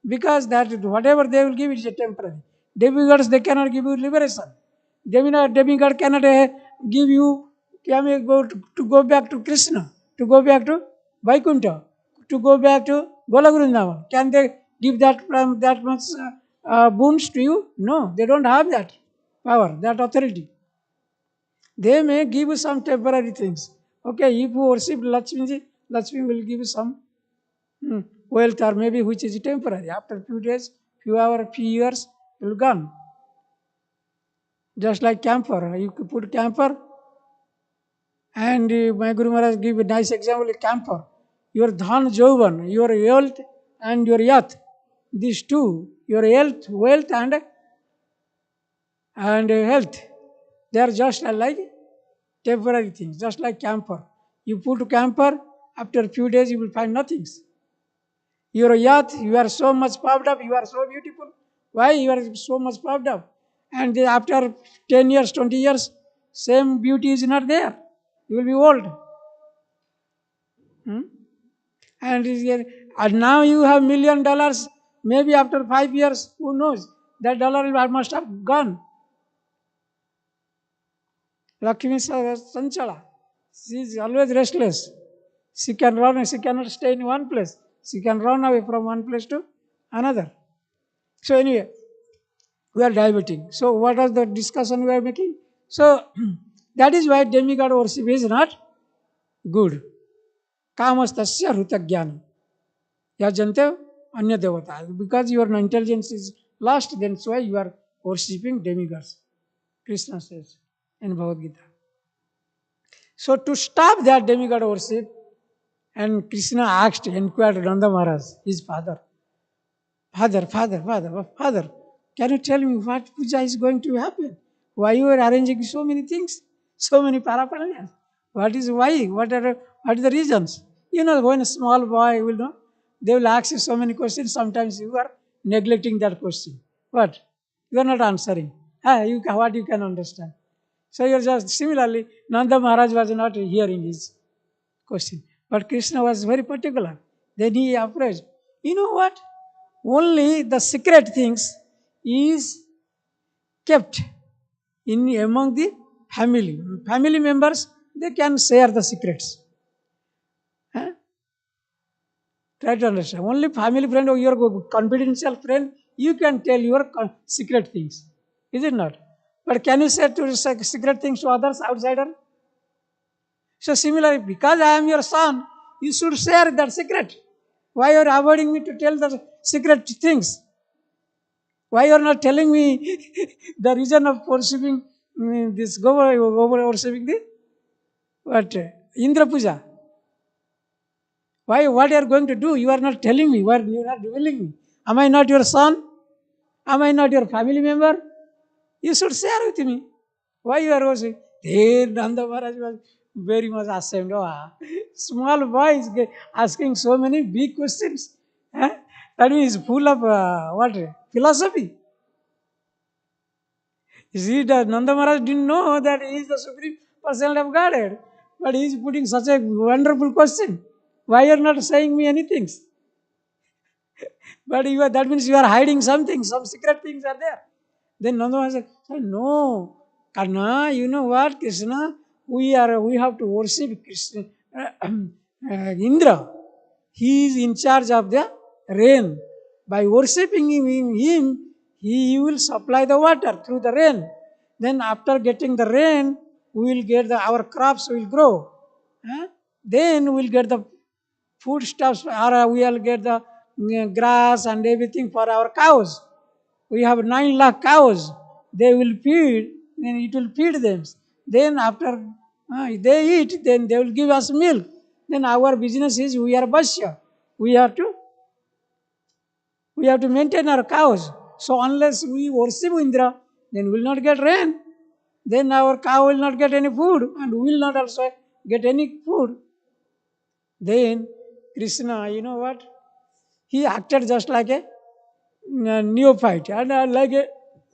because that whatever they will give is a temporary. Demigods, they cannot give you liberation. Demigod cannot give you, can to go back to Krishna, to go back to Vaikuntha, to go back to Golagurundavan. Can they give that much boons to you? No, they don't have that power, that authority. They may give you some temporary things. Okay, if you worship Lakshmi, Lakshmi will give you some wealth, or maybe which is temporary. After few days, few hours, few years, it will gone. Just like camphor. You could put camphor, and my Guru Maharaj give a nice example of camphor. Your dhan jauvan, your wealth and your yath, these two, your health, wealth and health, they are just like temporary things, just like camphor. You put camphor, after a few days you will find nothing. Your yath, you are so much puffed up, you are so beautiful. Why you are so much puffed up? And after 10 years, 20 years, same beauty is not there. You will be old. And now you have $1 million. Maybe after 5 years, who knows? That dollar must have gone. Lakshmi Sanchala. She is always restless. She can run, she cannot stay in one place. She can run away from one place to another. So anyway, we are diverting. So what was the discussion we are making? So that is why demigod worship is not good. Kamastasya hrutagyana. Yajante anya devata. Because your intelligence is lost, then that's why you are worshipping demigods. Krishna says in Bhagavad Gita. So to stop that demigod worship, and Krishna asked, inquired Nanda Maharaj, his father, Father, can you tell me what puja is going to happen? Why you are arranging so many things, so many paraphernalia? What is why? What are the reasons? You know, when a small boy will know, they will ask you so many questions. Sometimes you are neglecting that question. What? You are not answering. What you can understand? So you are just similarly. Nanda Maharaj was not hearing his question, but Krishna was very particular. Then he approached. You know what? Only the secret things is kept in among the family. Family members, they can share the secrets. Try to understand. Only family friend or your confidential friend, you can tell your secret things. Is it not? But can you say to secret things to others, outsider? So similarly, because I am your son, you should share that secret. Why you are avoiding me to tell the secret things? Why you are not telling me the reason of worshipping this worshipping the what Indra Puja? Why? What you are going to do? You are not telling me. Why you are not revealing me? Am I not your son? Am I not your family member? You should share with me. Why you are worshiping? There Nanda Maharaj was very much ashamed. Small boy is asking so many big questions. That means full of what? Philosophy. You see, Nanda Maharaj didn't know that he is the Supreme Personality of Godhead. But he is putting such a wonderful question. Why you are not saying me anything? But that means you are hiding something, some secret things are there. Then Nanda Maharaj said, no, Karna, you know what, Krishna, we have to worship Krishna, Indra. He is in charge of the rain. By worshipping him, he will supply the water through the rain. Then after getting the rain, we will get our crops will grow. Then we will get the foodstuffs, or we will get the grass and everything for our cows. We have 9 lakh cows. They will feed, then it will feed them. Then after they eat, then they will give us milk. Then our business is we are Bashya. We have to maintain our cows. So unless we worship Indra, then we will not get rain. Then our cow will not get any food, and we will not also get any food. Then Krishna, you know what? He acted just like a neophyte and like a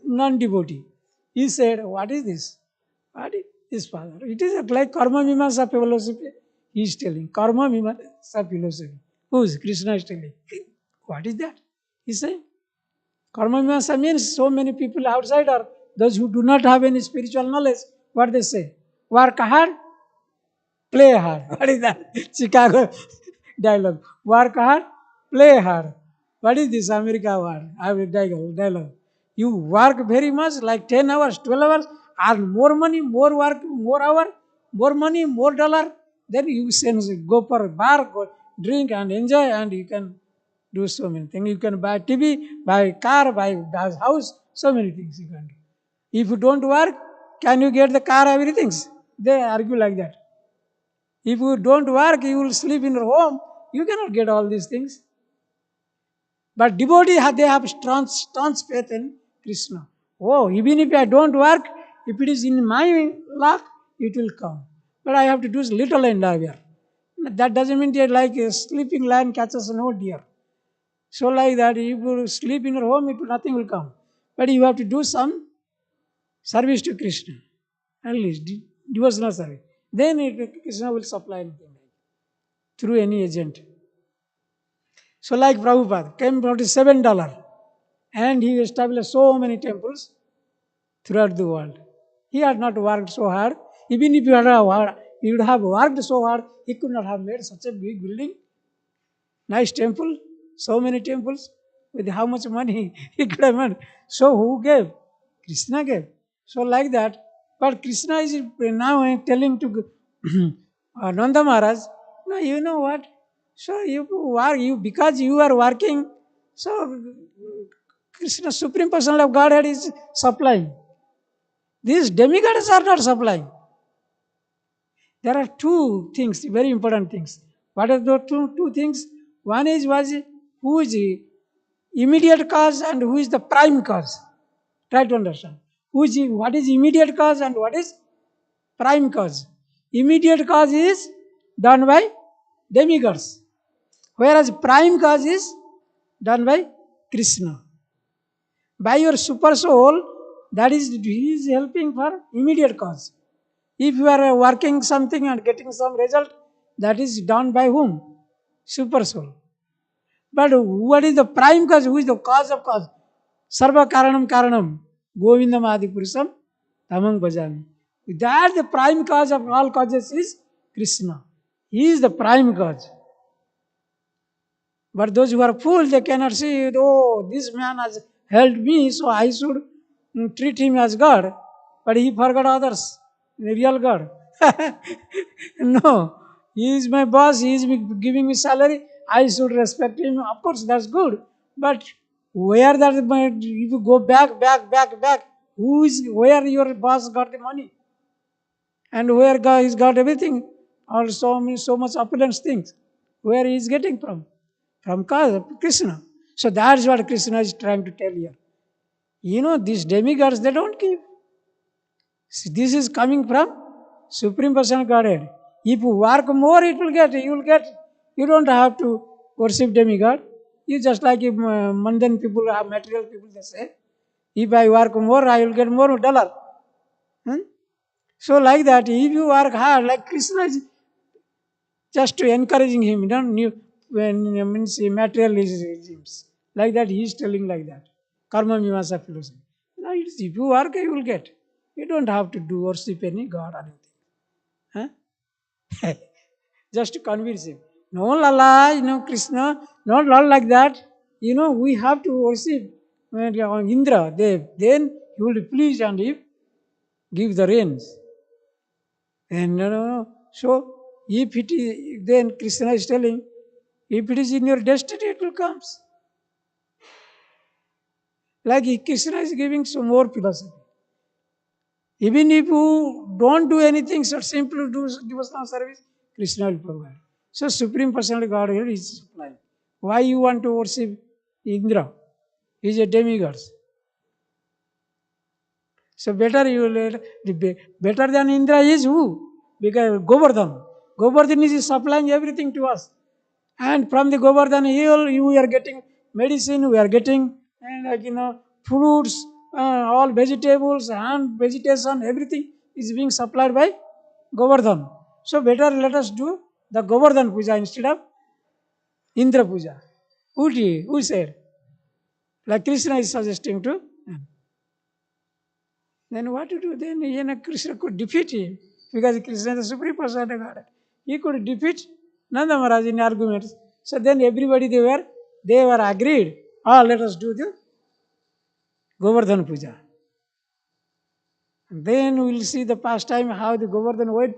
non-devotee. He said, "What is this? What is this, Father? It is like Karma Mimamsa philosophy." He is telling Karma Mimamsa philosophy. Who is Krishna is telling? What is that? He said, Karma Mimamsa means so many people outside are those who do not have any spiritual knowledge. What they say? Work hard, play hard. What is that? Chicago dialogue. Work hard, play hard. What is this America word? I will dialogue. You work very much, like 10 hours, 12 hours, earn more money, more work, more hour, more money, more dollar. Then you go for a bar, go drink and enjoy, and you can do so many things. You can buy TV, buy car, buy house, so many things you can do. If you don't work, can you get the car, everything? They argue like that. If you don't work, you will sleep in your home, you cannot get all these things. But devotee, they have strong faith in Krishna. Oh, even if I don't work, if it is in my luck, it will come. But I have to do little endeavor. That doesn't mean that like a sleeping lion catches no deer. So like that, if you sleep in your home, nothing will come. But you have to do some service to Krishna. At least, devotional service. Then Krishna will supply anything through any agent. So like Prabhupada came for $7 and he established so many temples throughout the world. He had not worked so hard. Even if he would have worked so hard, he could not have made such a big building, nice temple, so many temples, with how much money he could have made. So who gave? Krishna gave. So like that. But Krishna is now telling to Nanda Maharaj, no, you know what? So because you are working, so Krishna, Supreme Personal of Godhead, is supplying. These demigods are not supplying. There are two things, very important things. What are those two things? One is who is the immediate cause and who is the prime cause. Try to understand. What is immediate cause and what is prime cause? Immediate cause is done by demigods, whereas prime cause is done by Krishna. By your super soul, that is, he is helping for immediate cause. If you are working something and getting some result, that is done by whom? Super soul. But what is the prime cause? Who is the cause of cause? Sarva karanam karanam. Govindam adi purusam tamang bhajami. That the prime cause of all causes is Krishna. He is the prime cause. But those who are fools, they cannot see, oh, this man has helped me, so I should treat him as God. But he forgot others, the real God. No, he is my boss, he is giving me salary, I should respect him. Of course, that's good. But where that, if you go back, where your boss got the money? And where God has got everything, also so much opulence things. Where he is getting from? From Krishna. So that's what Krishna is trying to tell here. You know, these demigods, they don't give. This is coming from Supreme Personal Godhead. If you work more, you will get. You don't have to worship demigod. You just like if mundane people, material people, they say, if I work more, I will get more dollar. So like that, if you work hard, like Krishna is just to encouraging him, means materialisms. Like that, he is telling like that. Karma Mimamsa philosophy. Now, if you work, you will get. You don't have to do worship any god or anything. Just to convince him. No, Lala, Krishna, not all like that. We have to worship Indra, Dev. Then he will be pleased, and if give the rains. And no. So if it is, then Krishna is telling, if it is in your destiny, it will come. Like Krishna is giving some more philosophy. Even if you don't do anything, so simply do devotional service, Krishna will provide. So Supreme Personality Godhead is supplying. Why you want to worship Indra? He is a demigod. So better you will, better than Indra is who? Because Govardhan. Govardhan is supplying everything to us. And from the Govardhan hill, we are getting medicine, we are getting fruits, all vegetables and vegetation, everything is being supplied by Govardhan. So better let us do the Govardhan Puja instead of Indra Puja. Who said? Like Krishna is suggesting to them. Then what to do? Then Krishna could defeat him because Krishna is the Supreme Personality of God. He could defeat Nanda Maharaj in arguments. So then everybody they were agreed. Let us do the Govardhan Puja. And then we will see the pastime how the Govardhan went.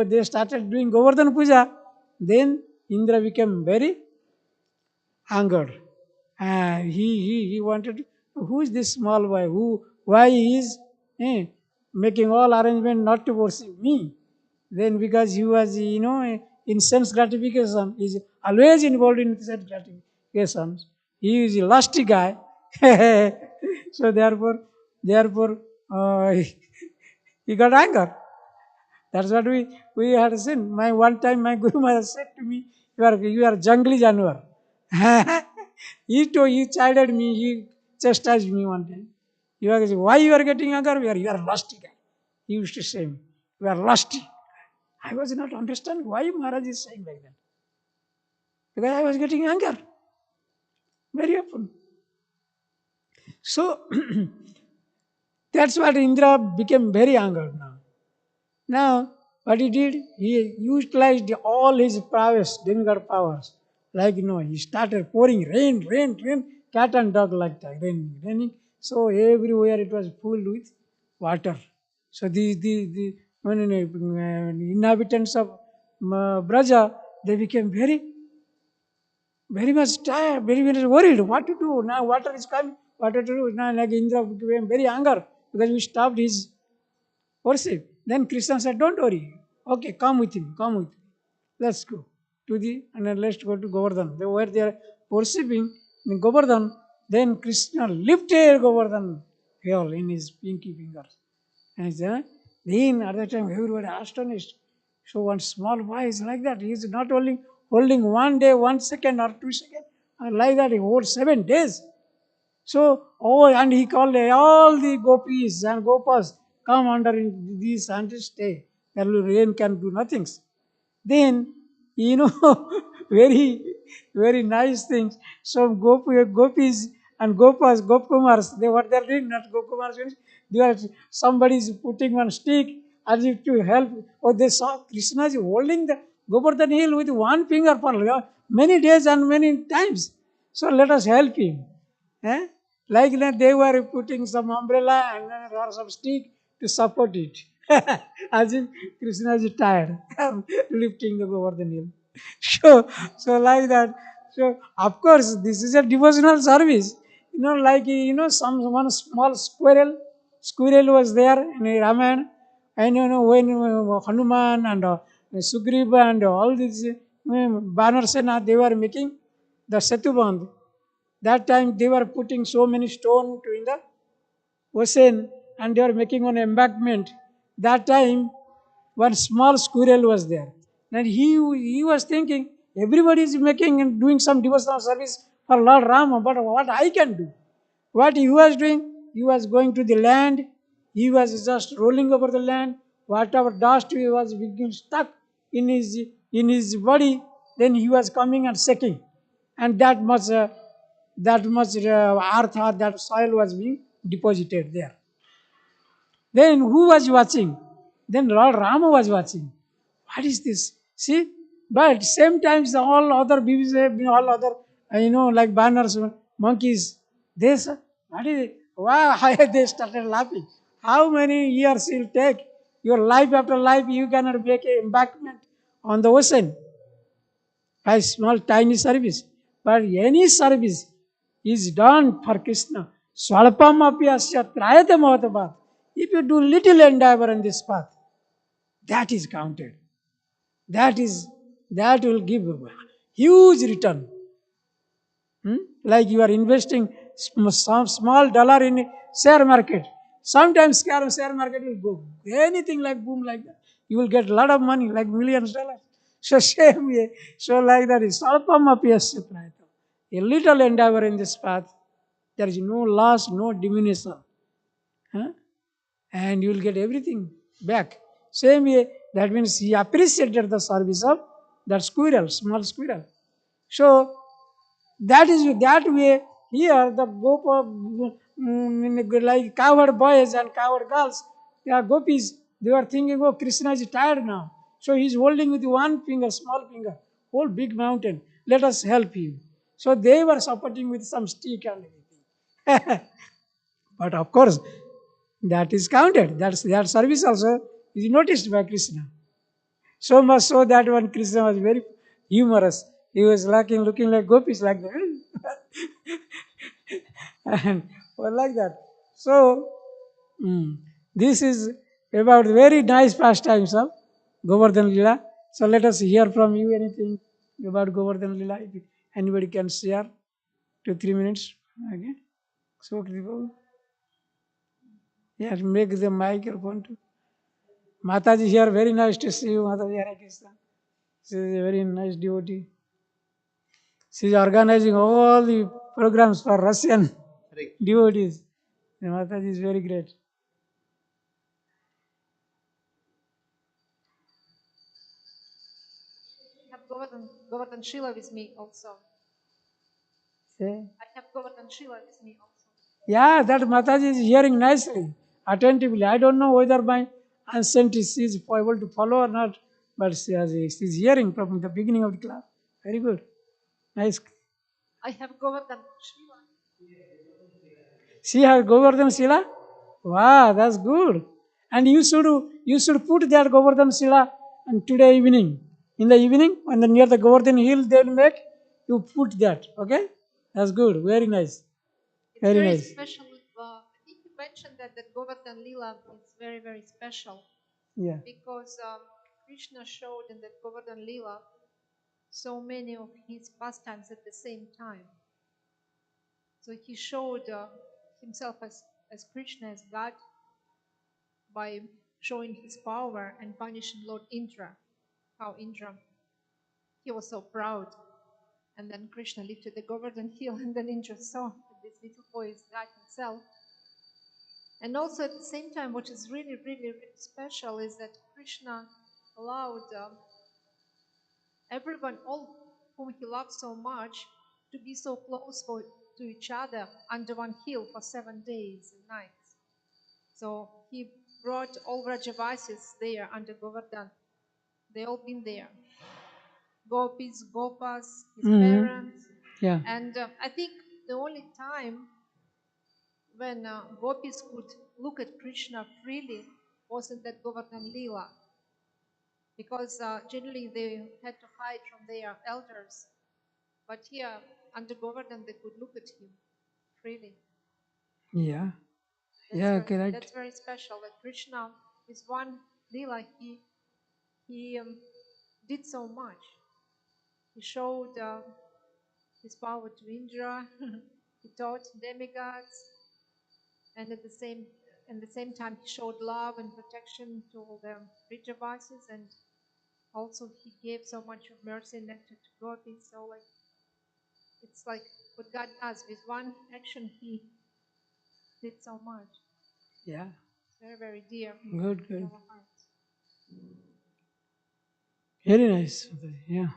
They started doing Govardhan Puja. Then Indra became very angered. He wanted, who is this small boy? Why he is making all arrangement not to worship me? Then because he was, in sense gratification, he is always involved in sense gratification. He is a lusty guy. So therefore, he got anger. That's what we had seen. One time my Guru Maharaj said to me, you are jungly Januar. He chided me, he chastised me one time. Why you are getting anger? You are lusty guy. He used to say me, you are lusty. I was not understanding why Maharaj is saying like that. Because I was getting anger very often. So that's what Indra became very angered now. Now, what he did, he utilized all his prowess, demigod powers. Like, he started pouring rain, cat and dog like that, raining. So everywhere it was full with water. So the inhabitants of Braja, they became very much tired, very much worried. What to do? Now water is coming. What to do? Now like Indra became very angry because we stopped his worship. Then Krishna said, don't worry. Okay, come with me. Let's go and then let's go to Govardhan. Where they are worshipping in Govardhan, then Krishna lifted Govardhan hill in his pinky fingers. And then at that time everybody astonished. So one small boy is like that. He is not only holding 1 day, 1 second or 2 seconds, like that he holds 7 days. So, and he called all the gopis and gopas, come under this and stay. The rain can do nothing. Then, very, very nice things. So, gopis and gopas, gopkumars, what they are doing, not gopkumars, somebody is putting one stick as if to help. They saw Krishna is holding the Govardhan hill with 1 finger for many days and many times. So, let us help him. Like that, they were putting some umbrella and or some stick to support it. As if Krishna is tired lifting the Govardhan hill. So like that. So of course, this is a devotional service. Like one small squirrel was there in Ramayana, and when Hanuman and Sugriva and all these Banarsena, they were making the Setubandh. That time they were putting so many stones in the ocean and they were making an embankment. That time one small squirrel was there. And he was thinking, everybody is making and doing some devotional service for Lord Rama, but what I can do? What he was doing? He was going to the land. He was just rolling over the land. Whatever dust he was being stuck in his body, then he was coming and shaking. And that much earth or that soil was being deposited there. Then who was watching? Then Lord Rama was watching. What is this? See? But same times all other bees, all other, like banners, monkeys, they said, what is it? Wow, they started laughing. How many years it will take? Your life after life, you cannot make an embankment on the ocean by small tiny service. But any service is done for Krishna. Swalpam api asya trayate mahatapat. If you do little endeavor in this path, that is counted. That will give a huge return. Like you are investing some small dollar in share market. Sometimes share market will go anything like boom like that. You will get a lot of money, like millions dollars. So same way, so like that is Salpam apyasya prayata. A little endeavor in this path, there is no loss, no diminution. Huh? And you will get everything back. Same way, that means he appreciated the service of that squirrel, small squirrel. So that is that way here the like cowherd boys and cowherd girls, they are gopis. They are thinking, oh, Krishna is tired now. So he is holding with one finger, small finger, whole big mountain. Let us help him. So they were supporting with some stick and everything. But of course, that is counted. That service also is noticed by Krishna. So much so that one Krishna was very humorous. He was looking like gopis like that. And was like that. So, this is about very nice pastimes of Govardhan Lila. So let us hear from you anything about Govardhan Lila. If anybody can share 2-3 minutes. Okay. So, yeah, make the microphone too. Mataji here, very nice to see you, Mataji Hare Krishna. She is a very nice devotee. She is organizing all the programs for Russian devotees. The Mataji is very great. I have Govardhan Shila with me also. Say. I have Govardhan Shila with me also. Yeah, that Mataji is hearing nicely, attentively. I don't know whether my ancient is able to follow or not, but she is hearing from the beginning of the class. Very good. Nice. I have Govardhan Shila. She has Govardhan Sila? Wow, that's good. And you should put that Govardhan Sila and today evening. In the evening, when the near the Govardhan hill they will make, you put that. Okay? That's good. Very nice. It's Very very nice. special. I think you mentioned that Govardhan Lila is very, very special Yeah. because Krishna showed in that Govardhan Lila so many of his pastimes at the same time. So he showed himself as Krishna, as God, by showing his power and punishing Lord Indra. How Indra, he was so proud. And then Krishna lifted the Govardhan hill, and then Indra saw that this little boy is God himself. And also at the same time, what is really, really, really special is that Krishna allowed everyone, all whom he loved so much, to be so close to each other under one hill for 7 days and nights. So he brought all Vrajavasis there under Govardhan. They all been there. Gopis, Gopas, his parents. Yeah. And I think the only time when Gopis could look at Krishna freely was in that Govardhan Lila. Because generally they had to hide from their elders. But here, under Govardhan, they could look at him freely. Yeah. That's Yeah, very, correct. That's very special. That Krishna, with one Lila, he did so much. He showed his power to Indra. He taught demigods, and at the same time, he showed love and protection to all the Vrajavasis, and also he gave so much of mercy and nectar to gopis. So it's like what God does with one action, he did so much. Yeah. It's very, very dear Good, in good. our hearts. Very nice. Yeah.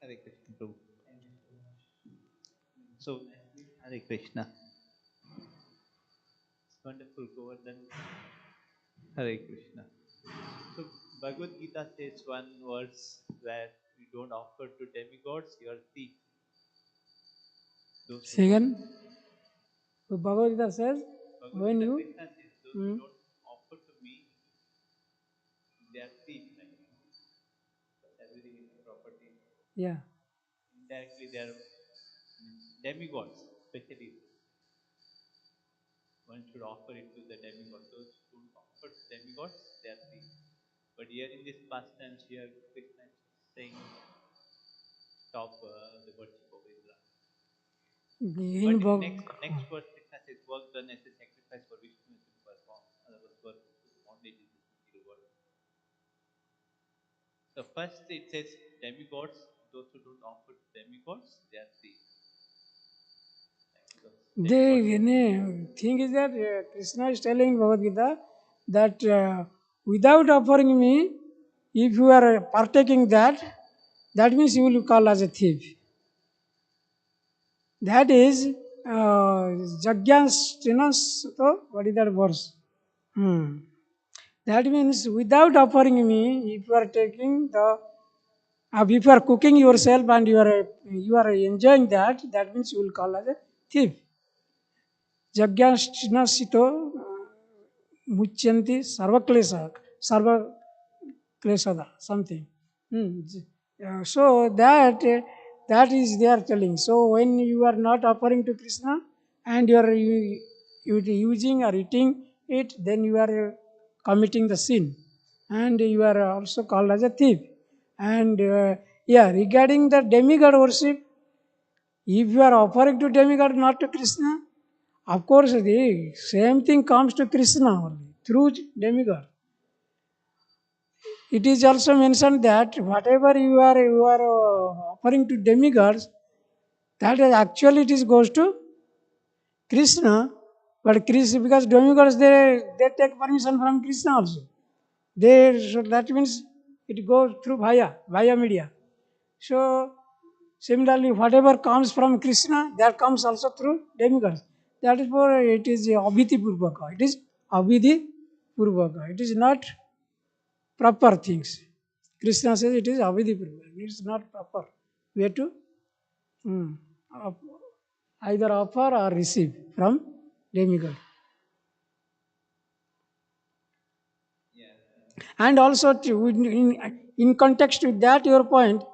Hare Krishna, Prabhu. So, Hare Krishna. It's wonderful, Govardhan. Hare Krishna. So Bhagavad Gita says one verse where you don't offer to demigods, you are thief. Those who don't. Second, Bhagavad Gita says, Bhagavad when Gita you, Krishna says those who don't offer to me, they are thief. Like everything is property. yeah, Indirectly they are demigods, especially. One should offer it to the demigods. Those who don't offer to demigods, they are thief. But here in this past tense, here Krishna is saying stop the worship of Indra. in But Bhagavad next verse Krishna says work done as a sacrifice for Vishnu is to perform. Otherwise work only is material work. So first it says demigods, those who don't offer to demigods, they are thieves. The thing is that Krishna is telling Bhagavad Gita that without offering me, if you are partaking that means you will call as a thief. That is Jagyanstinasato. What is that verse? That means without offering me, if you are taking the, if you are cooking yourself and you are enjoying that means you will call as a thief. Jagyanstinasato muchanti sarva klesada something. So that is they are telling. So when you are not offering to Krishna and you are using or eating it, then you are committing the sin, and you are also called as a thief. And regarding the demigod worship, if you are offering to demigod, not to Krishna, of course the same thing comes to Krishna only through demigod. It is also mentioned that whatever you are offering to demigods, that is actually it is goes to Krishna. But Krishna, because demigods they take permission from Krishna also. So that means it goes through via media. So similarly, whatever comes from Krishna, that comes also through demigods. That is for it is abhiti purvaka. It is abhiti purvaka. It is not proper things. Krishna says it is avidipurva. It is not proper. We have to either offer or receive from demigod. And also in context with that your point,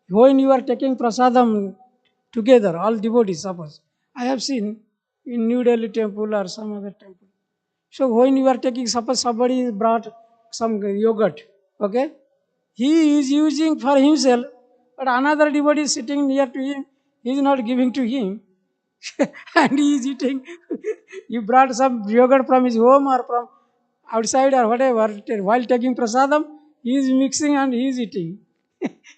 when you are taking prasadam together, all devotees, suppose I have seen in New Delhi temple or some other temple. So when you are taking, suppose somebody brought some yogurt, okay, he is using for himself, but another devotee is sitting near to him, he is not giving to him, and he is eating. You brought some yogurt from his home or from outside or whatever, while taking prasadam, he is mixing and he is eating.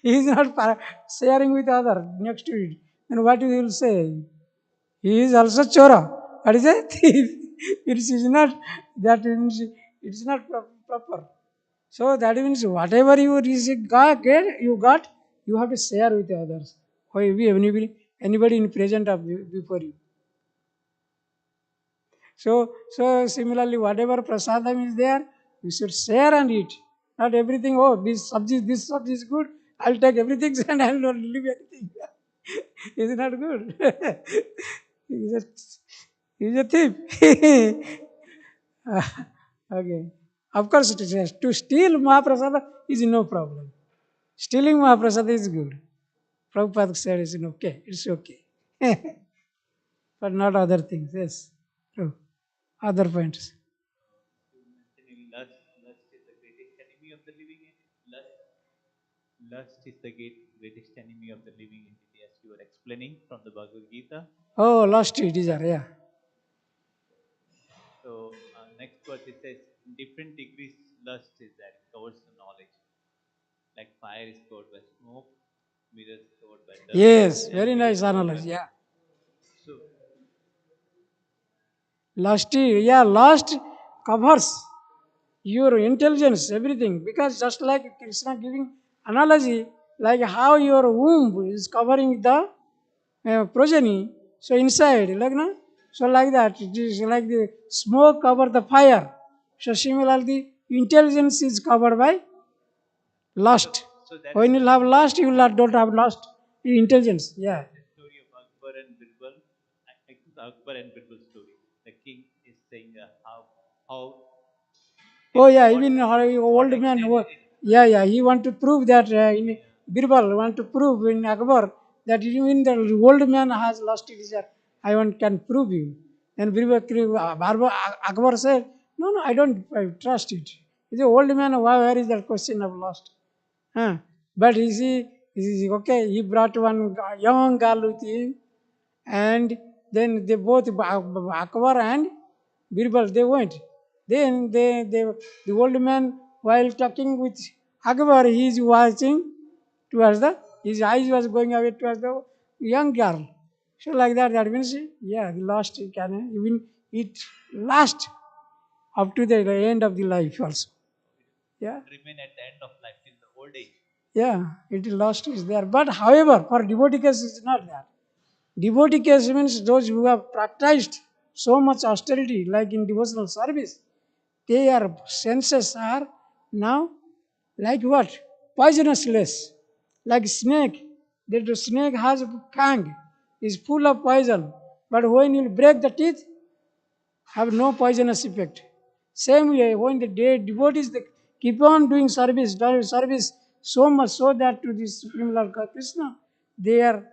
He is not sharing with other next to it. And what you will say? He is also chora. What is it? It is not that means it is not proper. So that means whatever you you got, you have to share with others. Or anybody in present of before you. So similarly, whatever prasadam is there, you should share and eat. Not everything. Oh, this sabji is good. I'll take everything and I'll not leave anything. Is it not good? He's a thief. Okay. Of course, to steal Mahaprasada is no problem. Stealing Mahaprasada is good. Prabhupada said it's okay. But not other things, yes. True. Other points. Lust is the greatest enemy of the living entity. Lust is the greatest enemy of the living entity, as you were explaining from the Bhagavad Gita. Oh, lust, desire, yeah. So next verse it says, in different degrees lust is that it covers the knowledge. Like fire is covered by smoke, mirror is covered by dust. Yes, very nice analogy, yeah. So Lust covers your intelligence, everything. Because just like Krishna giving analogy, like how your womb is covering the progeny, so inside, like so like that, it is like the smoke cover the fire. So similarly, intelligence is covered by lust. So that When you have lust, you will don't have lust in intelligence. Yeah. the story of Akbar and Birbal. I think the Akbar and Birbal story. The king is saying how Oh yeah, what- even old man. extent it is. Yeah. He want to prove that in Birbal want to prove in Akbar that even the old man has lost desire. I want can prove you. And Akbar said, no, I don't trust it. He's an old man. Where is that question of lost? Huh? But okay. He brought one young girl with him, and then they both Akbar and Birbal they went. Then the old man while talking with Akbar, he is watching towards his eyes was going away towards the young girl. So like that means yeah, he lost it can even it last up to the end of the life also. Yeah. Remain at the end of life till the old age. Yeah, it lost is there. But however, for devotee case it's not that. Devotee case means those who have practiced so much austerity, like in devotional service, their senses are now like what? Poisonous less. Like snake. The snake has a fang, is full of poison. But when you break the teeth, have no poisonous effect. Same way, when the devotees they keep on doing service so much so that to the Supreme Lord Krishna, their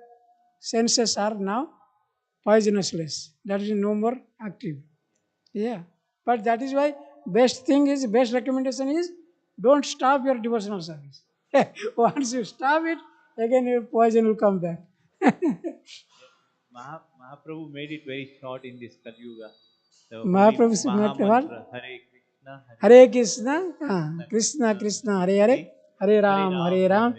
senses are now poisonousness. That is no more active. Yeah. But that is why best recommendation is don't stop your devotional service. Once you stop it, again your poison will come back. Mahaprabhu made it very short in this Kali Yuga. The Mahaprabhu holy said, Maha what? mantra, Hare Krishna, Hare Krishna, Krishna Krishna, Hare Hare, Hare Ram, Hare Ram,